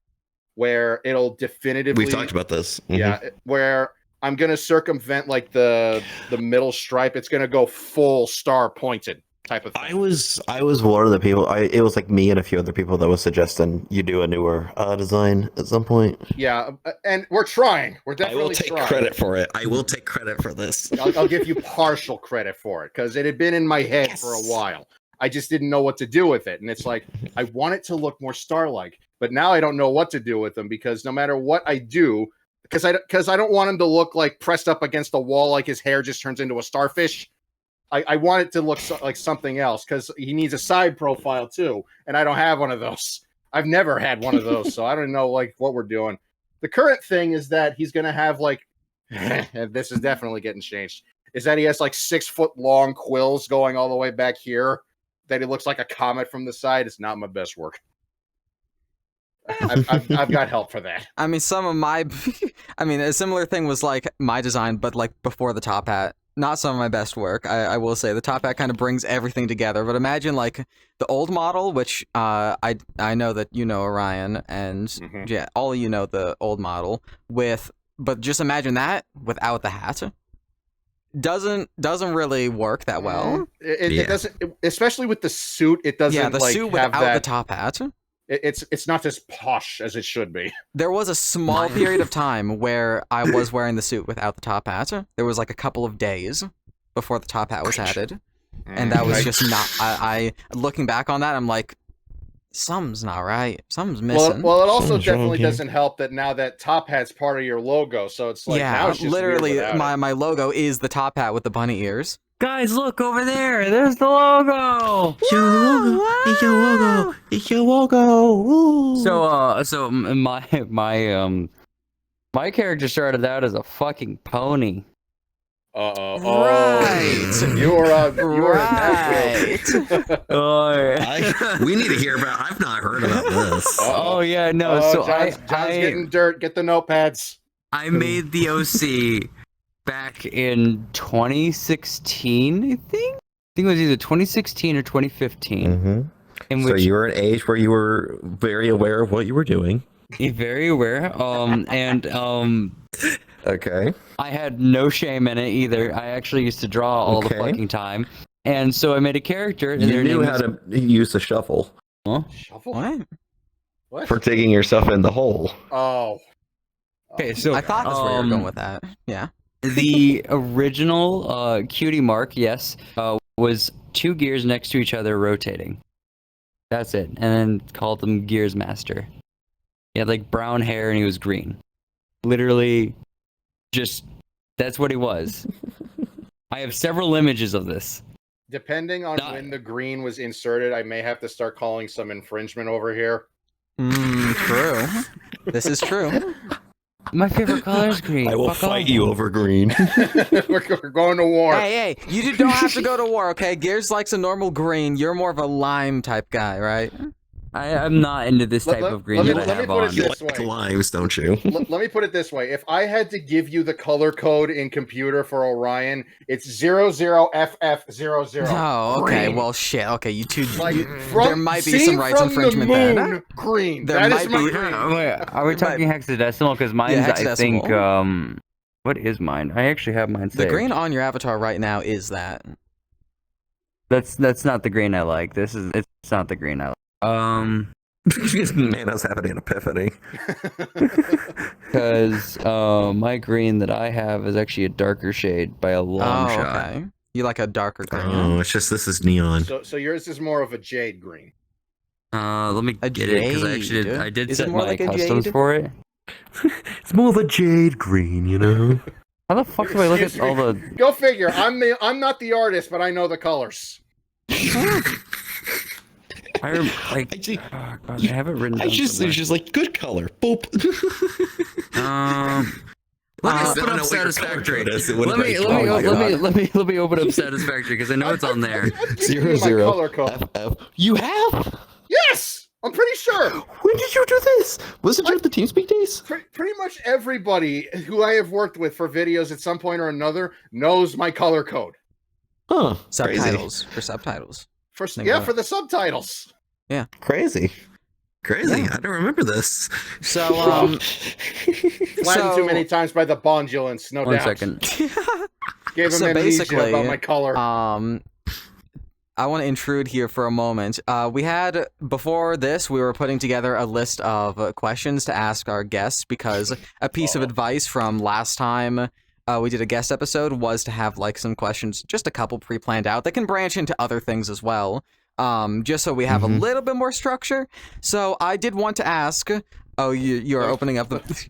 where it'll definitively. We've talked about this. Yeah, where I'm gonna circumvent like the middle stripe. It's gonna go full star pointed type of thing. I was one of the people. It was like me and a few other people that was suggesting you do a newer design at some point. Yeah, and we're trying. We're definitely I will take trying. credit for it. I will take credit for this. I'll give you partial credit for it because it had been in my head for a while. I just didn't know what to do with it, and it's like I want it to look more star-like, but now I don't know what to do with them because no matter what I do, because I don't want him to look like pressed up against the wall, like his hair just turns into a starfish. I want it to look like something else because he needs a side profile too, and I don't have one of those. I've never had one of those, so I don't know like what we're doing. The current thing is that he's gonna have like, and this is definitely getting changed. Is that he has like 6-foot long quills going all the way back here? That he looks like a comet from the side. It's not my best work. I've got help for that. I mean, some of my, I mean, a similar thing was like my design, but like before the top hat. Not some of my best work. I will say the top hat kind of brings everything together. But imagine like the old model, which I know that you know Orion, and yeah, all of you know the old model but just imagine that without the hat. Doesn't really work that well. It doesn't, especially with the suit. It doesn't. Yeah, the like, suit have without that, the top hat. It's not as posh as it should be. There was a small period of time where I was wearing the suit without the top hat. There was like a couple of days before the top hat was added, and that was just not. I looking back on that, I'm like, something's not right. Something's missing. Well, it also definitely doesn't help that now that top hat's part of your logo, so it's like now it's just literally weird without my logo is the top hat with the bunny ears. Guys, look over there. There's the logo. It's your logo. It's your logo. It's your logo. Woo. So my character started out as a fucking pony. Right. You were Right. We need to hear about. I've not heard about this. Oh yeah, no. So John's getting dirt. Get the notepads. I made the OC back in 2016, I think. I think it was either 2016 or 2015. So you were at an age where you were very aware of what you were doing. Very aware. Okay. I had no shame in it either. I actually used to draw all the fucking time. And so I made a character. And You knew how to use the shovel. Huh? Shovel? What? For digging yourself in the hole. Oh. Okay, so I thought that's where you were going with that. Yeah. The original cutie mark, yes, was 2 gears next to each other rotating. That's it. And then called him Gears Master. He had like brown hair and he was green. Literally, just that's what he was. I have several images of this. Depending on when the green was inserted, I may have to start calling some infringement over here. True. This is true. My favorite color is green. I will fight you over green. We're going to war. Hey, you don't have to go to war, okay? Gears likes a normal green. You're more of a lime type guy, right? I'm not into this type of green that I have on. You like limes, don't you? Let me put it this way. If I had to give you the color code in computer for Orion, it's 00FF00. Oh, okay. Green. Well, shit. Okay, you two. Like, there might be some rights infringement there. Green. There That might is my be. green. Wait, are we talking hexadecimal? Because mine's, I think, hexadecimal. what is mine? I actually have mine saved. The green on your avatar right now is that. That's not the green I like. It's not the green I like. Nano's having an epiphany. Because my green that I have is actually a darker shade by a long shot. Okay. You like a darker green. Oh, it's just this is neon. So yours is more of a jade green. Let me get it because I did Is set it more my like a customs jade? for it. It's more of a jade green, you know. How the fuck do I look at all the? Go figure. I'm not the artist, but I know the colors. I have it written down. It's just like good color. Boop. Let me open up Satisfactory. Let me open up Satisfactory because I know it's on there. 00 color code. FF. You have? Yes, I'm pretty sure. When did you do this? Was it during the TeamSpeak days? Pretty much everybody who I have worked with for videos at some point or another knows my color code. Huh. Subtitles for subtitles. For the subtitles. Yeah. Crazy. Crazy. I don't remember this. So Flattened too many times by the bondulance, no One doubt. second. Gave him So amnesia basically, about my color. I want to intrude here for a moment. We had, before this, we were putting together a list of questions to ask our guests because a piece of advice from last time we did a guest episode was to have like some questions, just a couple pre-planned out that can branch into other things as well, just so we have a little bit more structure. So I did want to ask, you're opening up the...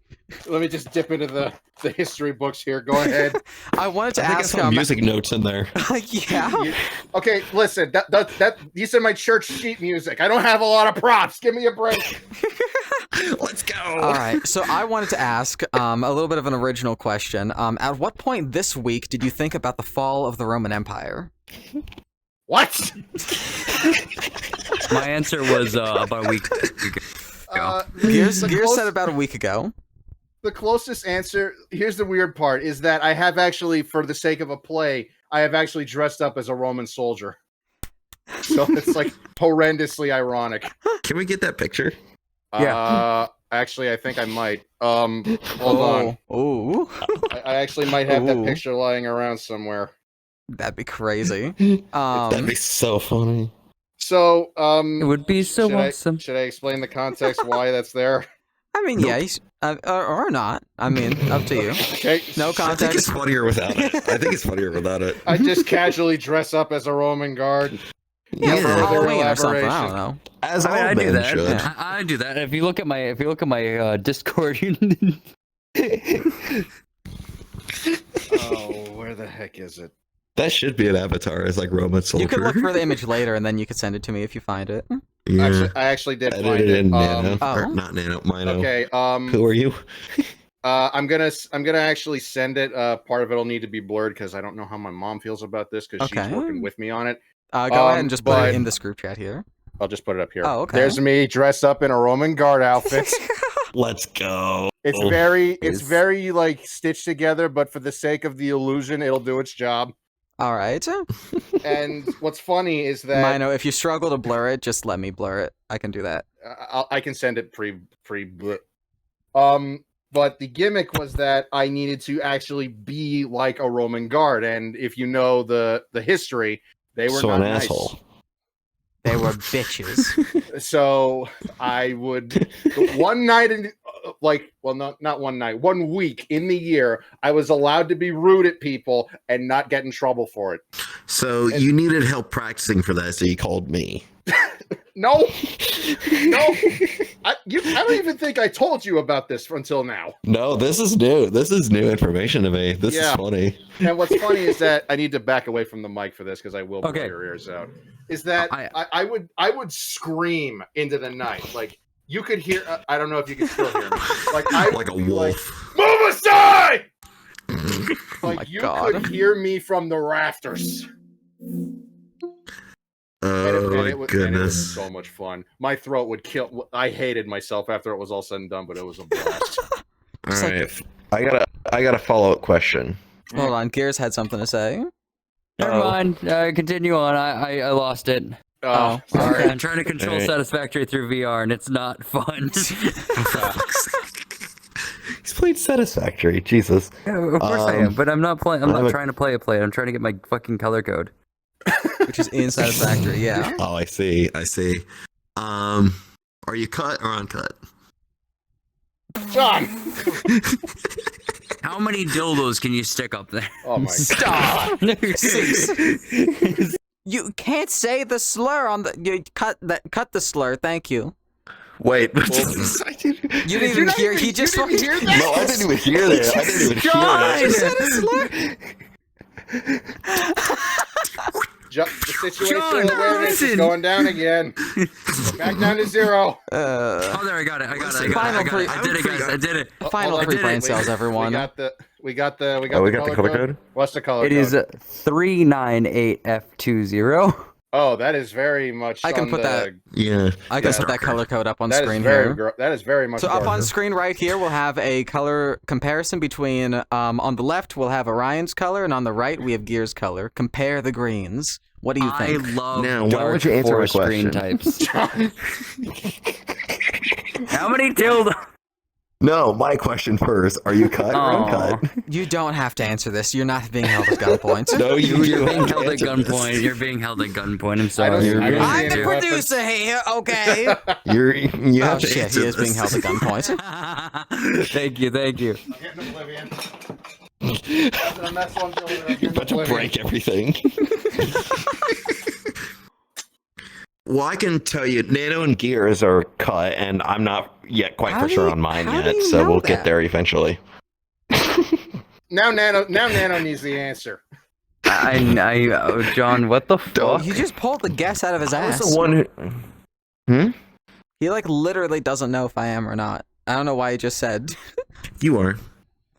Let me just dip into the history books here. Go ahead. I wanted to I think ask I saw music notes in there. yeah. Okay, listen. That you said my church sheet music. I don't have a lot of props. Give me a break. Let's go. All right. So I wanted to ask a little bit of an original question. At what point this week did you think about the fall of the Roman Empire? What? My answer was about a week ago. Gears said about a week ago. The closest answer, here's the weird part, is that I have actually, for the sake of a play, I have actually dressed up as a Roman soldier. So it's like horrendously ironic. Can we get that picture? Actually, I think I might. Hold on. Oh. I actually might have that picture lying around somewhere. That'd be crazy. That'd be so funny. So, It would be so awesome. Should I explain the context why that's there? I mean, yeah, or not. I mean, up to you. Okay. No I think it's context. funnier without it. I just casually dress up as a Roman guard. Yeah, for further Halloween or something. I elaboration. don't know. As all I do men that. should. Yeah. I do that. If you look at my Discord, Oh, where the heck is it? That should be an avatar as like Roman soldier. You could look for the image later, and then you could send it to me if you find it. Yeah. I actually did find Edited it. in Nano. Oh. Or not Nano, Mino. Okay. Who are you? I'm gonna actually send it. Part of it'll need to be blurred because I don't know how my mom feels about this because she's Okay. working with me on it. Go ahead and just put but- it in this group chat here. I'll just put it up here. Oh, okay. There's me dressed up in a Roman guard outfit. Let's go. It's very like stitched together, but for the sake of the illusion, it'll do its job. All right. And what's funny is that Mino, if you struggle to blur it, just let me blur it. I can do that. I can send it pre. But the gimmick was that I needed to actually be like a Roman guard, and if you know the history, they were So not an nice. asshole. They were bitches. So I would one night in not one night, 1 week in the year, I was allowed to be rude at people and not get in trouble for it. So you needed help practicing for that, so you called me. No, I don't even think I told you about this until now. No, this is new. This is new information to me. This is funny. And what's funny is that I need to back away from the mic for this because I will blow Okay. your ears out. Is that I would scream into the night, like you could hear. I don't know if you can still hear me. Like I would Like a be wolf. Like, move aside! Like my you God. could hear me from the rafters. Oh my And it goodness. was so much fun. My throat would kill. I hated myself after it was all said and done, but it was a blast. All right. I got a follow-up question. Hold on, Gears had something to say. Never mind. Continue on. I lost it. Oh, Okay. I'm trying to control Alright. Satisfactory through VR, and it's not fun. He's played Satisfactory. Jesus. Of course I am, but I'm not playing. I'm not I'm a- trying to play it. I'm trying to get my fucking color code. Which is unsatisfactory, yeah. Oh, I see. I see. Are you cut or uncut? John. How many dildos can you stick up there? Oh my Stop! You can't say the slur on the. You cut the slur. Thank you. Wait. You didn't even hear. He just fucking hear that? No, I didn't even hear that. I didn't even hear God, that. you said a slur. The situational John, awareness is listen. going down again. We're back down to 0. Oh, there, I got it. I did it, guys. I did it. Final Hold on. 3 brain cells, everyone. We got the color code. What's the color It code? is 398F20. Oh, that is very much. I can on put that. Yeah. I can Yeah. put that color code up on That is screen very. here. That is very much. So up on darker. screen right here, we'll have a color comparison between. On the left, we'll have Orion's color, and on the right, we have Gear's color. Compare the greens. What do you I think? love Now, why dark don't you answer my forest green question? types. How many tilde? No, my question first. Are you cut or Aw. uncut? You don't have to answer this. You're not being held at gunpoint. No, You're being have to held at answer this. gunpoint. You're being held at gunpoint. I'm I sorry. don't- You're I don't being- see I'm the any weapons. producer here, okay? You Oh have to shit, answer he is being this. held at gunpoint. Thank you. I'm getting oblivion. You're about to break everything. Well, I can tell you, Nano and Gears are cut, and I'm not yet quite How for do sure you- on mine how do yet, you so know we'll that? get there eventually. Now Nano needs the answer. John, what the fuck? He just pulled the guess out of his I was ass. the one who... He like literally doesn't know if I am or not. I don't know why he just said. You are.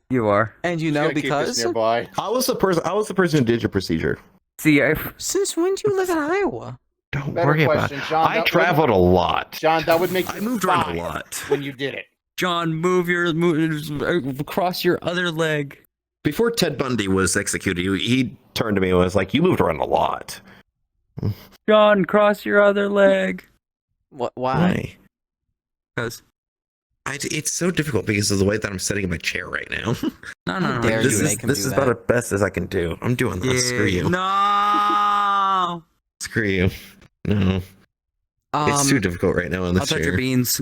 You are. And you Just know gotta keep this because nearby. I was the person who did your procedure. See, since when do you live in Iowa? Don't Better worry about question, it. John. I traveled a lot. John, that would make you I moved around 5 a lot. when you did it. John, move across your other leg. Before Ted Bundy was executed, he turned to me and was like, "You moved around a lot." John, cross your other leg. What? Why? Because It's so difficult because of the way that I'm sitting in my chair right now. no. dare this you is make him this do is that. about the best as I can do. I'm doing this. Screw you. No. Screw you. No, it's too difficult right now on I'll this touch your chair. beans.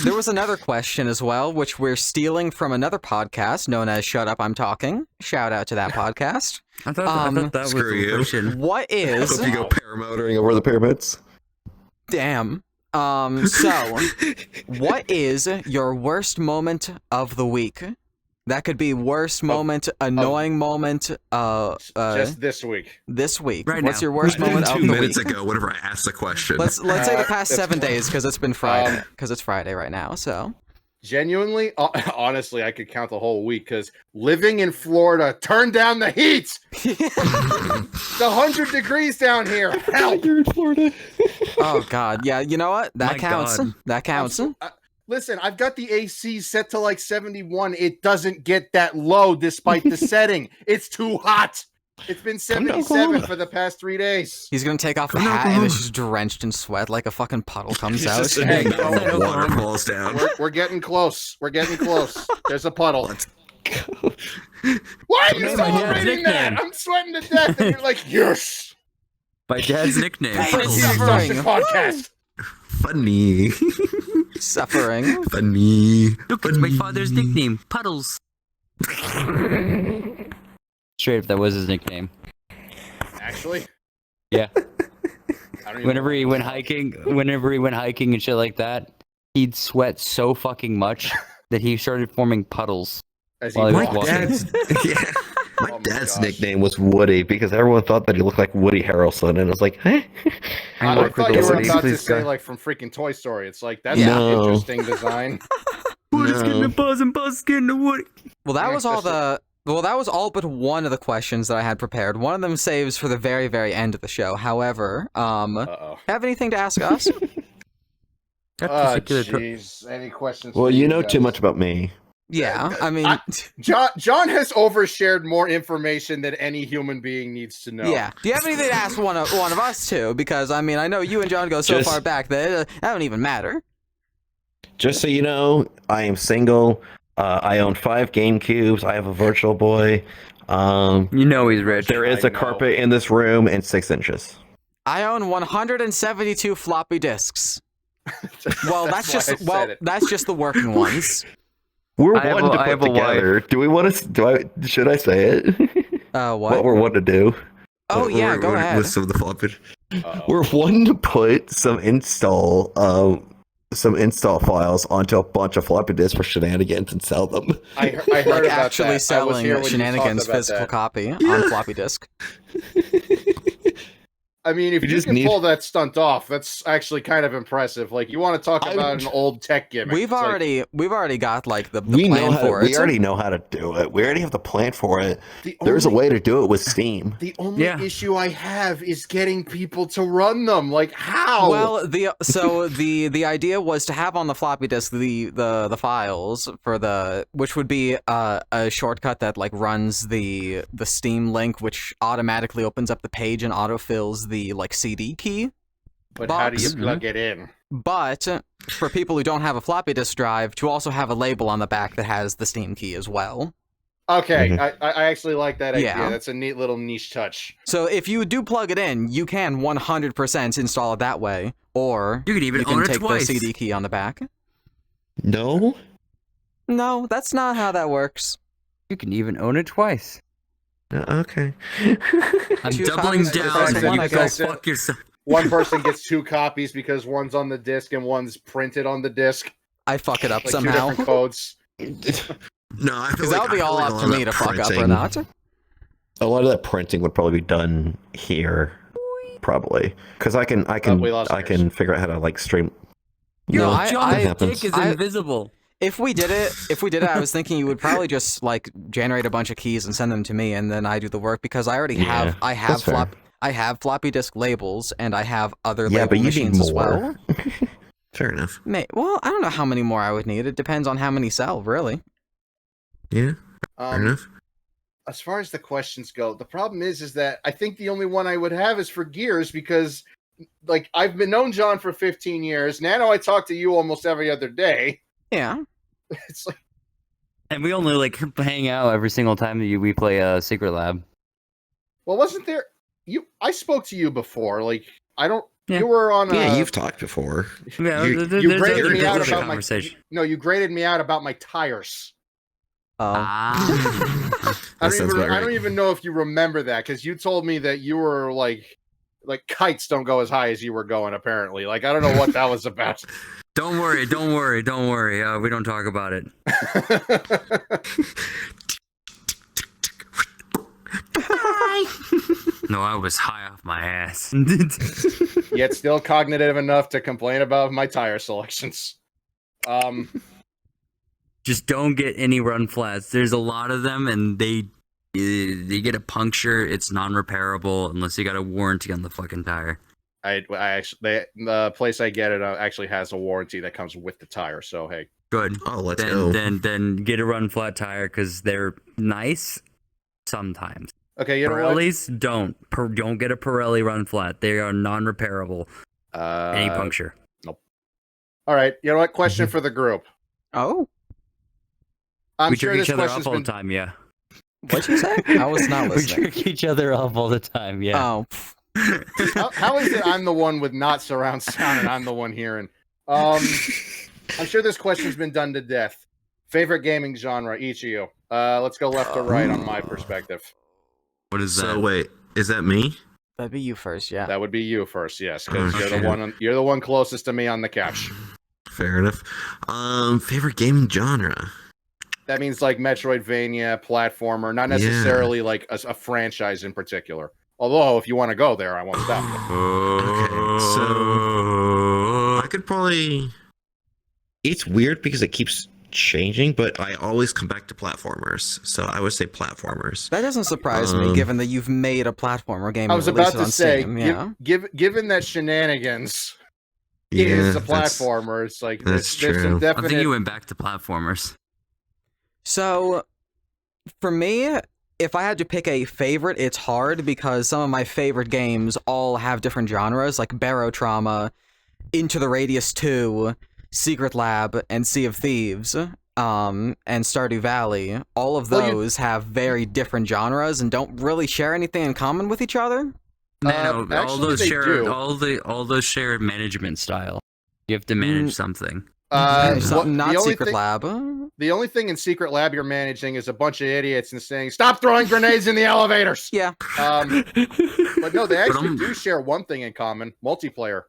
There was another question as well, which we're stealing from another podcast known as Shut Up, I'm Talking. Shout out to that podcast. I thought that was Screw the you. question. What is... Hope you go paramotoring over the pyramids. Damn. So, what is your worst moment of the week? That could be worst moment, annoying moment, Just this week. this week. Right What's now. your worst moment of 2 the minutes week? ago, whenever I asked the question. Let's say the past That's 7 fine. days because it's been Friday. Because it's Friday right now. So Genuinely, honestly, I could count the whole week because living in Florida, turn down the heat. It's 100 degrees down here. Help! You're in Florida. oh god, yeah. You know what? That My counts. God. That counts. Listen, I've got the AC set to like 71. It doesn't get that low despite the setting. It's too hot. It's been Come to 77 Oklahoma. for the past 3 days. He's gonna take off the Come to hat and it's Oklahoma. just drenched in sweat like a fucking puddle comes It's out. just a Hey, big go. mountain of water falls down. We're getting close. We're getting close. There's a puddle. Let's go. Why are you That's my dad's celebrating that? nickname. I'm sweating to death, and you're like, yes. My dad's nickname. Pain and It's suffering. a podcast. Funny. Suffering. Funny. Look, it's my father's nickname. Puddles. Straight up, that was his nickname. Actually, Yeah. I don't even Whenever he went hiking and shit like that, he'd sweat so fucking much that he started forming puddles. As he Well, My was walks. walking. dad's, yeah, my Oh my dad's gosh. nickname was Woody because everyone thought that he looked like Woody Harrelson, and I was like, huh? I work with thought you the were Woody, about to please say go. like from freaking Toy Story. It's like that's Yeah. an No. interesting design. Woody's getting No. a buzz and Buzz getting a Woody. Well, that was all that was all but one of the questions that I had prepared. One of them saves for the very, very end of the show. However, Uh-oh. have anything to ask us? That Oh, particular jeez. Any questions? Well, for you know guys? too much about me. Yeah, I mean, John has overshared more information than any human being needs to know. yeah. Do you have anything to ask one of us too? Because I mean, I know you and John go so Just- far back that that don't even matter. Just so you know, I am single. I own 5 GameCubes. I have a Virtual Boy. You know he's rich. There is I a know. carpet in this room and 6 inches. I own 172 floppy disks. Well, that's why I just said it. that's just the working ones. We're I have one a- to I have put a wife. together. Do we want to? Should I say it? What? What we're one to do? Oh What yeah, we're- go we're- ahead. With some of the floppy. Uh-oh. We're one to put some install files onto a bunch of floppy disks for shenanigans and sell them. I heard Like about actually that. I was selling here when you Shenanigans talked about physical that. copy on floppy disk. I mean, if We you just can need- pull that stunt off, that's actually kind of impressive. Like, you want to talk about an old tech gimmick. We've It's like, already got like the we plan know how for to, it. we already know how to do it. We already have the plan for it. the There's a only- way to do it with Steam. The only Yeah. issue I have is getting people to run them. Like, how? Well, the idea was to have on the floppy disk the files for which would be a shortcut that like runs the Steam link, which automatically opens up the page and autofills the like CD key. but how do you box. plug it in? But for people who don't have a floppy disk drive, to also have a label on the back that has the Steam key as well. Okay, Mhm. I actually like that idea. Yeah. That's a neat little niche touch. So if you do plug it in, you can 100% install it that way, or You could even you own can it take twice. the CD key on the back. No? No, that's not how that works. You can even own it twice. Okay. I'm Two doubling copies for the down. price of one, You I go guess. fuck yourself. One person gets 2 copies because one's on the disc and one's printed on the disc. I fuck it up Like somehow. 2 different codes. No, I feel Because like, that'll be all up to me to fuck up or not. A lot of that printing would probably be done here, probably, because I can we lost I can figure out how to like stream. Your No, I- dick is I- invisible. If we did it, I was thinking you would probably just like generate a bunch of keys and send them to me, and then I do the work because I already have Yeah, that's fair. I have floppy disk labels and I have other Yeah, label but you need machines as well. more. Fair enough. Well, I don't know how many more I would need. It depends on how many sell, really. Yeah, fair enough. As far as the questions go, the problem is that I think the only one I would have is for Gears because, like, I've been known John for 15 years. Nano, I talk to you almost every other day. Yeah. It's like, And we only like hang out every single time that we play Secret Lab. well, wasn't there? I spoke to you before. Like, I don't. Yeah. You were on. Yeah, you've talked before. Yeah, You- You graded me out there's a about conversation. No, you graded me out about my tires. Oh. Ah. I That sounds don't about right. even know if you remember that because you told me that you were like kites don't go as high as you were going. Apparently, like I don't know what that was about. Don't worry. We don't talk about it. No, I was high off my ass. Yet still cognitive enough to complain about my tire selections. Just don't get any run flats. There's a lot of them, and they get a puncture. It's non-repairable unless you got a warranty on the fucking tire. I actually the place I get it actually has a warranty that comes with the tire. So hey, Good. Oh, let's go. Then get a run flat tire because they're nice sometimes. okay, you know what? Pirellis don't get a Pirelli run flat. They are non-repairable. Any Uh, puncture. all right, you know what? Question Mm-hmm. for the group. Oh. I'm We sure jerk this each other question's off all been. the time. Yeah. What'd you say? I was not We listening. jerk each other off all the time. Yeah. Oh. How is it I'm the one with not surround sound and I'm the one hearing? I'm sure this question's been done to death. Favorite gaming genre, each of you. Let's go left to right on my perspective. What is that? So wait, is that me? That'd be you first, yeah. That would be you first, yes, because Oh, you're shit. the one. You're the one closest to me on the couch. Fair enough. Favorite gaming genre? That means like Metroidvania, platformer, not necessarily like a franchise in particular. Although, if you want to go there, I won't stop you. Okay, so I could probably. It's weird because it keeps changing, but I always come back to platformers. So I would say platformers. That doesn't surprise me, Um, given that you've made a platformer game. I and was released about it to on say, Steam, yeah. given that shenanigans Yeah, is a that's- platformer, it's like that's there's some true. I definite. think you went back to platformers. So, for me, if I had to pick a favorite, it's hard because some of my favorite games all have different genres, like Barotrauma, Into the Radius 2, Secret Lab, and Sea of Thieves, and Stardew Valley. All of Well, those have very different genres and don't really share anything in common with each other. No, all actually, those they share do. all those share management style. You have to manage something. Not the only Secret thing- Lab. The only thing in Secret Lab you're managing is a bunch of idiots and saying, "Stop throwing grenades in the elevators." Yeah. But no, they actually I'm- do share one thing in common: multiplayer.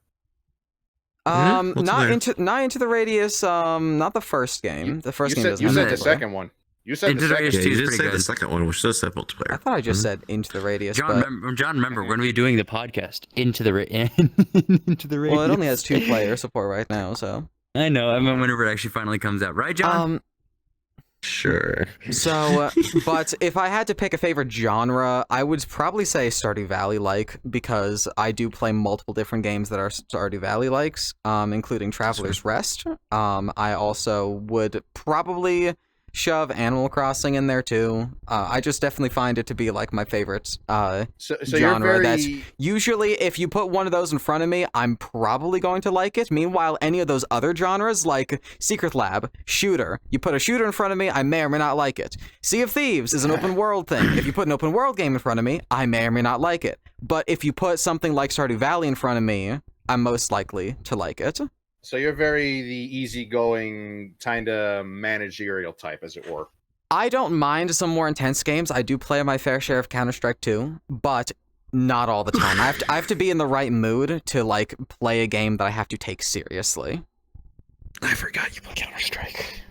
What's Not there? into the Radius. Not the first game. The first You game said, doesn't you have said the multiplayer. second one. You said Into the the second. Radius Yeah, 2 you is did pretty say the good. second one, which does have I multiplayer. thought I just said Into the Radius, John, but remember, we're going to be doing the podcast into the into the Radius. well, it only has 2-player support right now, so. I know. I mean, whenever it actually finally comes out, right, John? Sure. So, but if I had to pick a favorite genre, I would probably say Stardew Valley-like, because I do play multiple different games that are Stardew Valley-likes, including Traveler's Rest. I also would probably shove Animal Crossing in there too. I just definitely find it to be like my favorite So genre. you're very. That's usually, if you put one of those in front of me, I'm probably going to like it. Meanwhile, any of those other genres, like Secret Lab, Shooter, you put a shooter in front of me, I may or may not like it. Sea of Thieves is an open world thing. If you put an open world game in front of me, I may or may not like it. But if you put something like Stardew Valley in front of me, I'm most likely to like it. So you're very the easygoing kind of managerial type, as it were. I don't mind some more intense games. I do play my fair share of Counter-Strike 2, but not all the time. I have to be in the right mood to like play a game that I have to take seriously. I forgot you play Counter-Strike.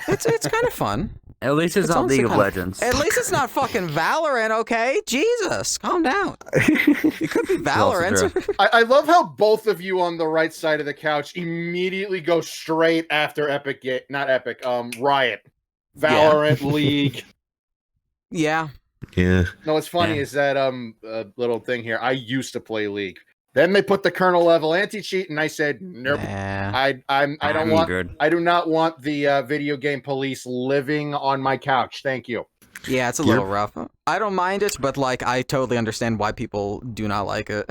It's kind of fun. At least it's not honestly League of kind Legends. At least it's not fucking Valorant, okay? Jesus, calm down. It could be Valorant. I love how both of you on the right side of the couch immediately go straight after Riot. Valorant, League. Yeah. Yeah. No, what's funny Yeah. is that little thing here. I used to play League. Then they put the kernel level anti-cheat, and I said, nope. Nah. I don't I'm want. good. I do not want the video game police living on my couch. Thank you. Yeah, it's a little rough. I don't mind it, but like I totally understand why people do not like it.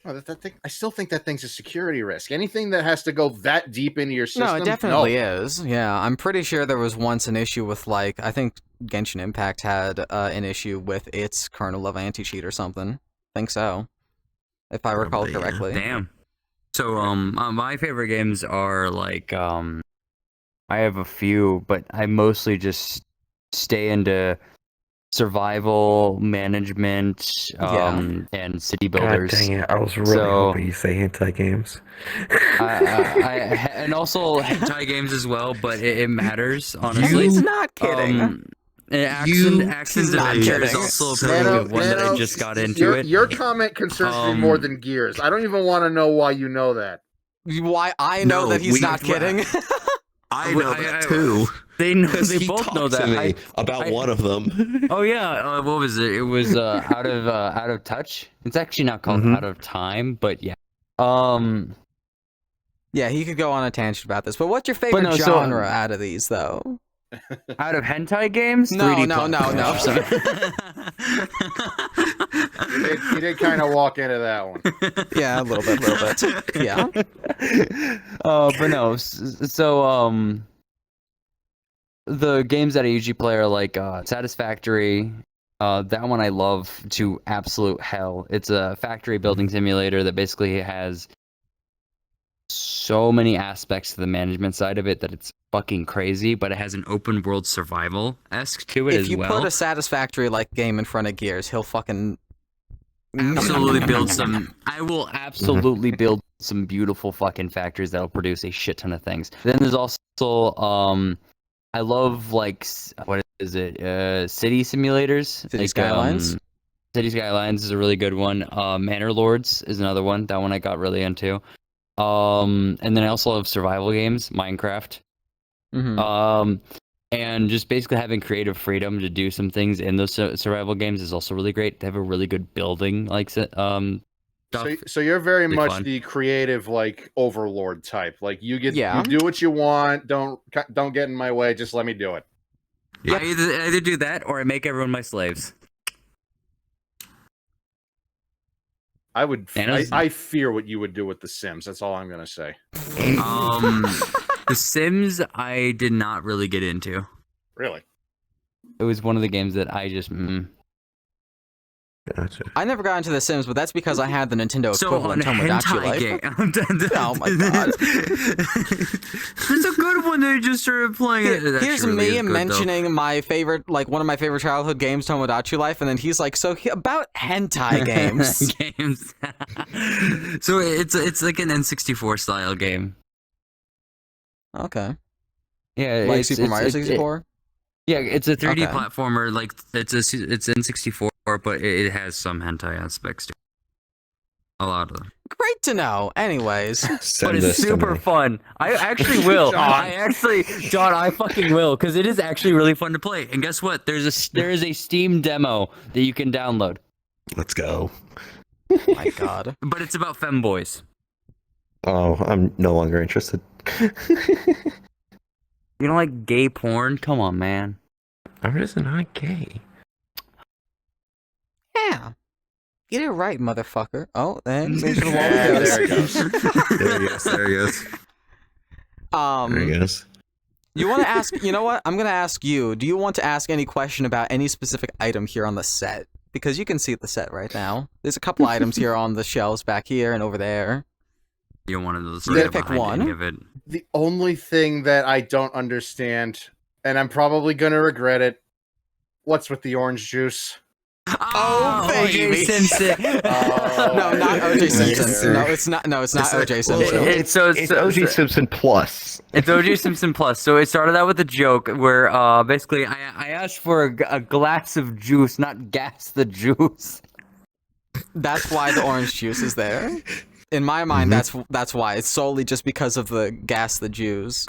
Oh, that thing, I still think that thing's a security risk. Anything that has to go that deep into your system. No, it definitely is. Yeah, I'm pretty sure there was once an issue with like I think Genshin Impact had an issue with its kernel level anti-cheat or something. Think so, if I recall Probably, yeah. correctly. Damn. So, my favorite games are like, I have a few, but I mostly just stay into survival management, and city builders. God dang it! I was really So- hoping you say hentai games. And also hentai games as well, but it matters honestly. He's not kidding. Accents Not Adventure is kidding. also a pretty good one that I just got into it. Your comment concerns me more than Gears. I don't even want to know why you know that. Why I know No, that he's we- not kidding. I know that too. They know, Because they he both know talked to that. me about one of them. Oh yeah, what was it? It was out of touch. It's actually not called Mhm. Out of Time, but yeah. Yeah, he could go on a tangent about this. But what's your favorite no, so- genre out of these, though? Out of hentai games? No, 3D no, no, no. platforms. You did kind of walk into that one. Yeah, a little bit. Yeah. But no. So the games that I usually play are like Satisfactory. That one I love to absolute hell. It's a factory building simulator that basically has so many aspects to the management side of it that it's fucking crazy, but it has an open world survival-esque to it If as you well. put a Satisfactory like game in front of Gears, he'll fucking Absolutely build some. I will absolutely build some beautiful fucking factories that'll produce a shit ton of things. Then there's also I love like what is it? City simulators. City like, Skylines? City Skylines is a really good one. Manor Lords is another one. That one I got really into. And then I also love survival games, Minecraft. Mhm. And just basically having creative freedom to do some things in those survival games is also really great. They have a really good building stuff. So you're very Really much fun. the creative, like overlord type. Like you Yeah. you do what you want. Don't get in my way. Just let me do it. Yeah. I either do that or I make everyone my slaves. I would. Thanos? I fear what you would do with The Sims. That's all I'm gonna say. The Sims I did not really get into. Really. It was one of the games that I just. Gotcha. I never got into The Sims, but that's because I had the Nintendo So on equivalent Tomodachi hentai Life. game. Oh my god. There's a good one that I just started playing. It Here's actually really me is good, though. mentioning my favorite, like one of my favorite childhood games, Tomodachi Life, and then he's like, "So about hentai games." games. So it's like an N64 style game. Okay. Yeah, Like it's- Super it's- Mario it- 64. Yeah, it's a 3D Okay. platformer. Like it's N64, but it has some hentai aspects to it. A lot of them. Great to know. Anyways, Send But this it's to super me. fun. I actually will. John. John, I fucking will, because it is actually really fun to play. And guess what? There is a Steam demo that you can download, Let's go. my God. but it's about femboys. Oh, I'm no longer interested. You don't like gay porn? Come on, man. Art is not gay. Yeah. Get it right, motherfucker. Oh, then there's the wall Yeah, goes. there it goes. There he goes. There he goes. There he goes. You want to ask? You know what? I'm gonna ask you. Do you want to ask any question about any specific item here on the set? Because you can see the set right now. There's a couple items here on the shelves back here and over there. You don't want to You gotta pick one. Any of it. The only thing that I don't understand, and I'm probably gonna regret it, what's with the orange juice? Oh, O.J. baby. Simpson. Oh, No, not O.J. Simpson. Yes. No, it's not. No, it's not O.J. Simpson. It's O.J. Simpson plus. It's O.J. Simpson Plus. So it started out with a joke where basically I asked for a glass of juice, not gas the juice. That's why the orange juice is there. In my mind, that's why. It's solely just because of the glass of juice.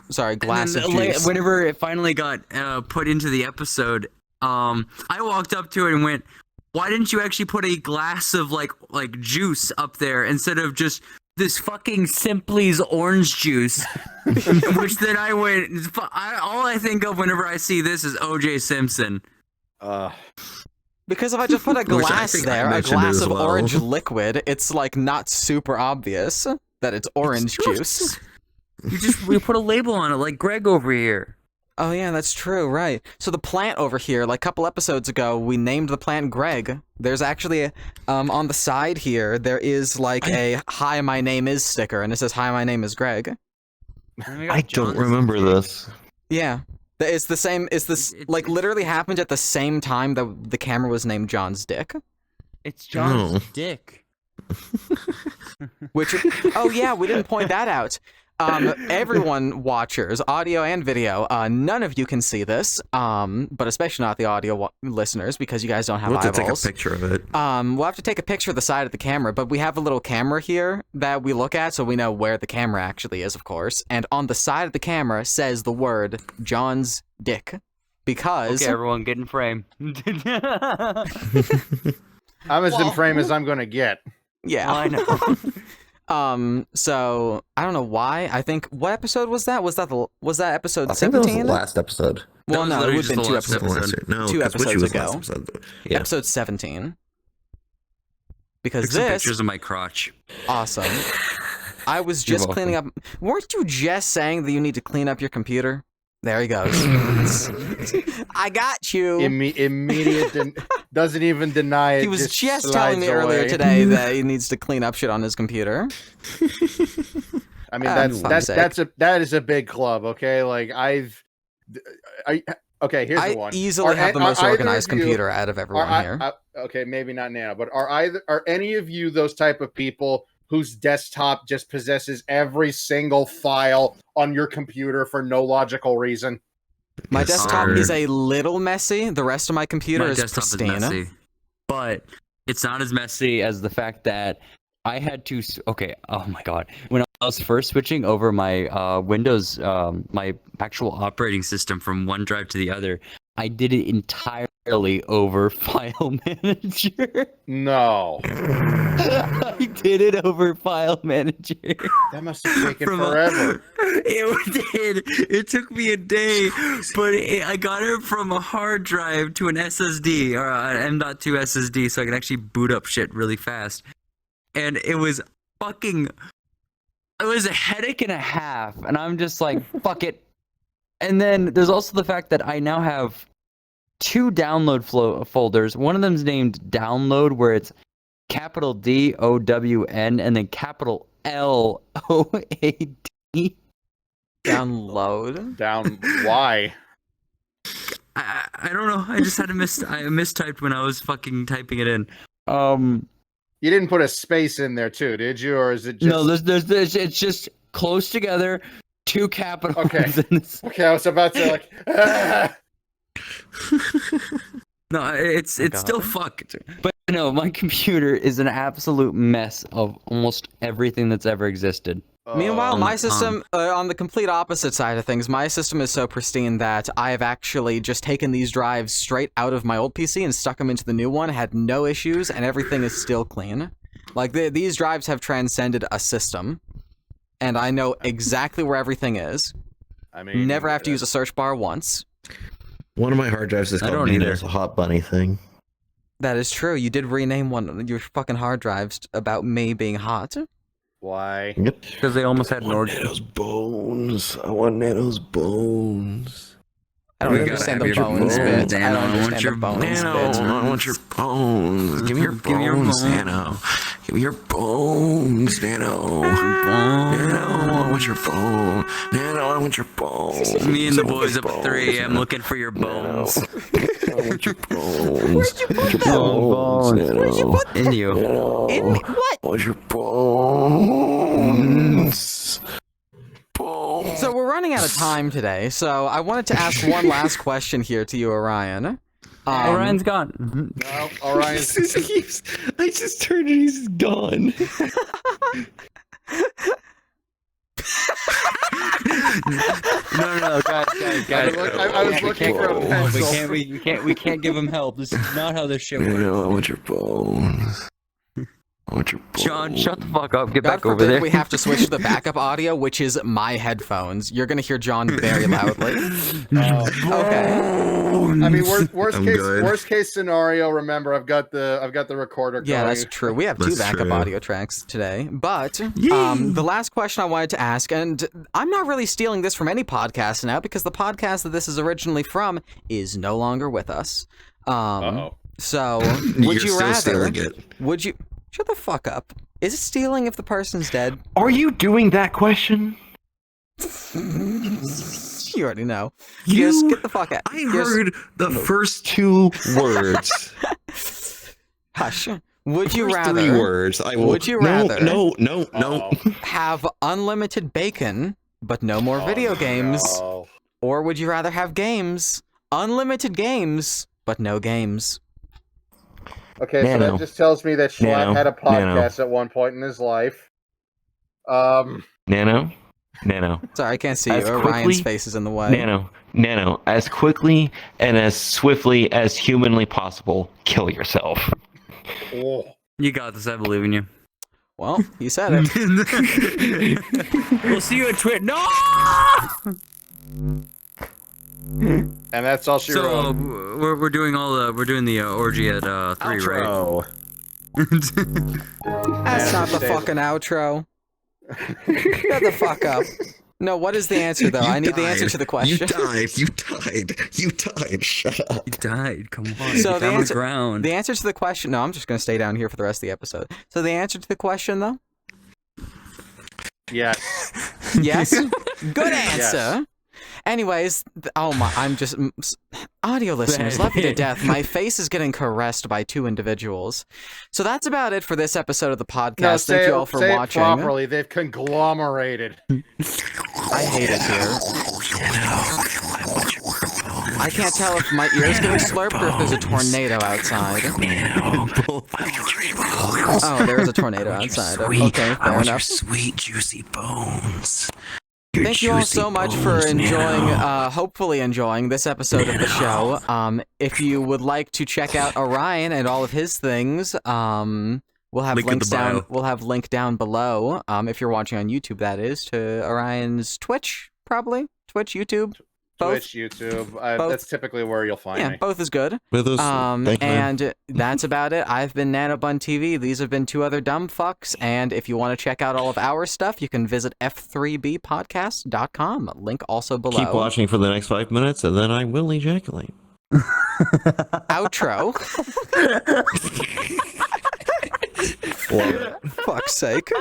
Whenever it finally got put into the episode, I walked up to it and went, "Why didn't you actually put a glass of like juice up there instead of just this fucking Simply's orange juice?" Which then I went, all I think of whenever I see this is O.J. Simpson. Because if I just put a Which I glass think I there, a mentioned glass as of well. orange liquid, it's like not super obvious that it's orange juice. We put a label on it like Greg over here. Oh yeah, that's true, right. So the plant over here, like a couple episodes ago, we named the plant Greg. There's actually, on the side here, there is like a "Hi, my name is" sticker, and it says "Hi, my name is Greg." I don't remember this. Yeah. It's the same, like literally happened at the same time that the camera was named John's dick. It's John's Oh. dick. Which, oh yeah, we didn't point that out. Everyone, watchers, audio and video, none of you can see this, but especially not the audio listeners because you guys don't have We'll have to take a eyeballs. picture of it. We'll have to take a picture of the side of the camera, but we have a little camera here that we look at so we know where the camera actually is, of course. And on the side of the camera says the word John's dick because... Okay, everyone, get in frame. I'm as in frame as I'm gonna get. Yeah. I know. So I don't know why. I think what episode was that? Was that episode I think that was the 17? last episode. Well, That was no, it literally would have been just two the last episodes. episode. No, Two 'cause Witchy episodes was the ago. last episode. Yeah. Episode 17. Because Took some this pictures of my crotch. awesome. I was You're just cleaning up. Weren't you just saying that you need to clean up your computer? There he goes. I got you. Immediate doesn't even deny it. He was just slides telling me earlier away. today that he needs to clean up shit on his computer. I mean, fuck's that is a big club. Okay, like okay. Here's the I one. easily have the most organized computer out of everyone here. Okay, maybe not Nano, but are any of you those type of people whose desktop just possesses every single file on your computer for no logical reason? My Yes, desktop sir. is a little messy. The rest of my computer My is desktop pristine. is messy, but it's not as messy as the fact that I had to. Okay, oh my god, when I was first switching over my Windows, my actual operating system from one drive to the other, I did it entirely over File Manager. No, I did it over File Manager. that must have taken From a- forever. It did. It took me a day, but I got it from a hard drive to an SSD or an M.2 SSD, so I can actually boot up shit really fast. And it was fucking. It was a headache and a half, and I'm just like, fuck it. And then there's also the fact that I now have two download folders. One of them's named Download, where it's capital DOWN and then capital LOAD. Download. Down. Why? I don't know. I just had I mistyped when I was fucking typing it in. You didn't put a space in there too, did you? Or is it just? No, there's it's just close together, two capitals. Okay. in this. Okay, I was about to like. No, it's God. still fucked. But no, my computer is an absolute mess of almost everything that's ever existed. Meanwhile, on my the- system, on the complete opposite side of things, my system is so pristine that I have actually just taken these drives straight out of my old PC and stuck them into the new one, had no issues, and everything is still clean. Like, these drives have transcended a system, and I know exactly where everything is. I mean, Never have to use a search bar once. One of my hard drives is I called don't either. Nino's Hot Bunny thing. That is true. You did rename one of your fucking hard drives about me being hot. Why? Yep. Because they almost had I an want orgy. Nano's bones. I want Nano's bones. I don't We gotta understand have the your bones bones, bit. I Nano. don't I want understand your the bones Nano, bit. I want your bones. Give me your Give me your bones, bones. Nano. Give me your bones, Nano. Nano, I want your bone. Nano, I want your bones. Me and the I want boys your up at 3 a.m. bones, looking for your Nano. bones. I want your bones. I want your bones? Nano. Where'd you put In you. Nano. in me? What? I want your bones. Bones. So we're running out of time today, so I wanted to ask one last question here to you, Orion. Orion's gone. No, Orion. I just turned and he's gone. No, guys. I was looking for a pencil. We can't give him help. This is not how this shit works. Nano, I want your bones. I want your bones. John, shut the fuck up. Get God back over forbid there. we have to switch to the backup audio, which is my headphones. You're gonna hear John very loudly. Okay. I mean, I'm good. worst case scenario. Remember, I've got the recorder. Yeah, going. that's true. We have two That's backup true. audio tracks today. But the last question I wanted to ask, and I'm not really stealing this from any podcast now because the podcast that this is originally from is no longer with us. Uh-oh. So, You're would you still rather? stealing it. Would you? Shut the fuck up. Is it stealing if the person's dead? Are you doing that question? You already know. You- Just get the fuck out. I Just- heard the first two words. Hush. Would you First rather? three words. I will. Would you rather- No. Uh-oh. Have unlimited bacon, but no more video games? No. Or would you rather have games? Unlimited games, but no games. Okay, so Nano. that just tells me that Schlatt Nano. had a Nano. podcast at one point in his life. Nano? Sorry, I can't see As you. quickly- Orion's face is in the way. Nano, as quickly and as swiftly as humanly possible, kill yourself. Oh. You got this. I believe in you. Well, you said it. We'll see you at Twitch. No! And that's all she So wrote. we're doing the orgy at 3, right? Outro. That's not the fucking outro. Shut the fuck up. No, what is the answer, though? You I need the died. answer to the question. You died. Shut up. He died. Come on. So Get the down on answer- the ground. The answer to the question... No, I'm just going to stay down here for the rest of the episode. So the answer to the question, though? Yes. Yes? Good answer. Anyways, oh my, I'm just... Audio listeners, love you to death. My face is getting caressed by two individuals. So that's about it for this episode of the podcast. No, Thank you all for say watching. it properly. They've conglomerated. I hate it here. I can't tell if my ears getting slurped or if there's a tornado outside. Oh, there is a tornado outside. Okay, fair enough. Sweet, juicy bones. Thank you all so much for enjoying, hopefully enjoying this episode of the show. If you would like to check out Orion and all of his things, we'll have Link in links the bio. down. We'll have link down below. If you're watching on YouTube, that is, to Orion's Twitch, probably Twitch, YouTube, both. Twitch, YouTube. Both. That's typically where you'll find Yeah, me. both is good. Thank you, man. And that's about it. I've been NanoBunTV. These have been two other dumb fucks. And if you want to check out all of our stuff, you can visit F3B Podcast.com. Link also below. Keep watching for the next 5 minutes, and then I will ejaculate. Outro. Fuck's sake.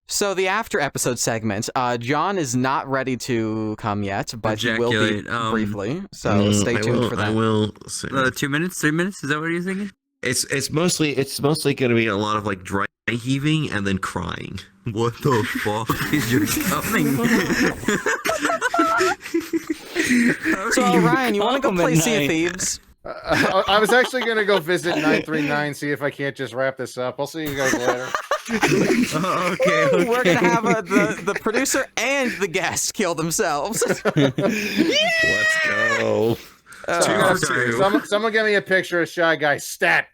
So the after episode segment, John is not ready to come yet, but he will be Ejaculate, briefly. So stay tuned for that. I will. Soon. 2 minutes, 3 minutes? Is that what you're thinking? It's mostly going to be a lot of like dry heaving and then crying. What the fuck is your coming? So Ryan, you want to go play Sea of Night. Thieves? I was actually going to go visit 939, see if I can't just wrap this up. I'll see you guys later. Okay. We're gonna have the producer and the guest kill themselves. Let's go. Someone give me a picture of Shy Guy stat.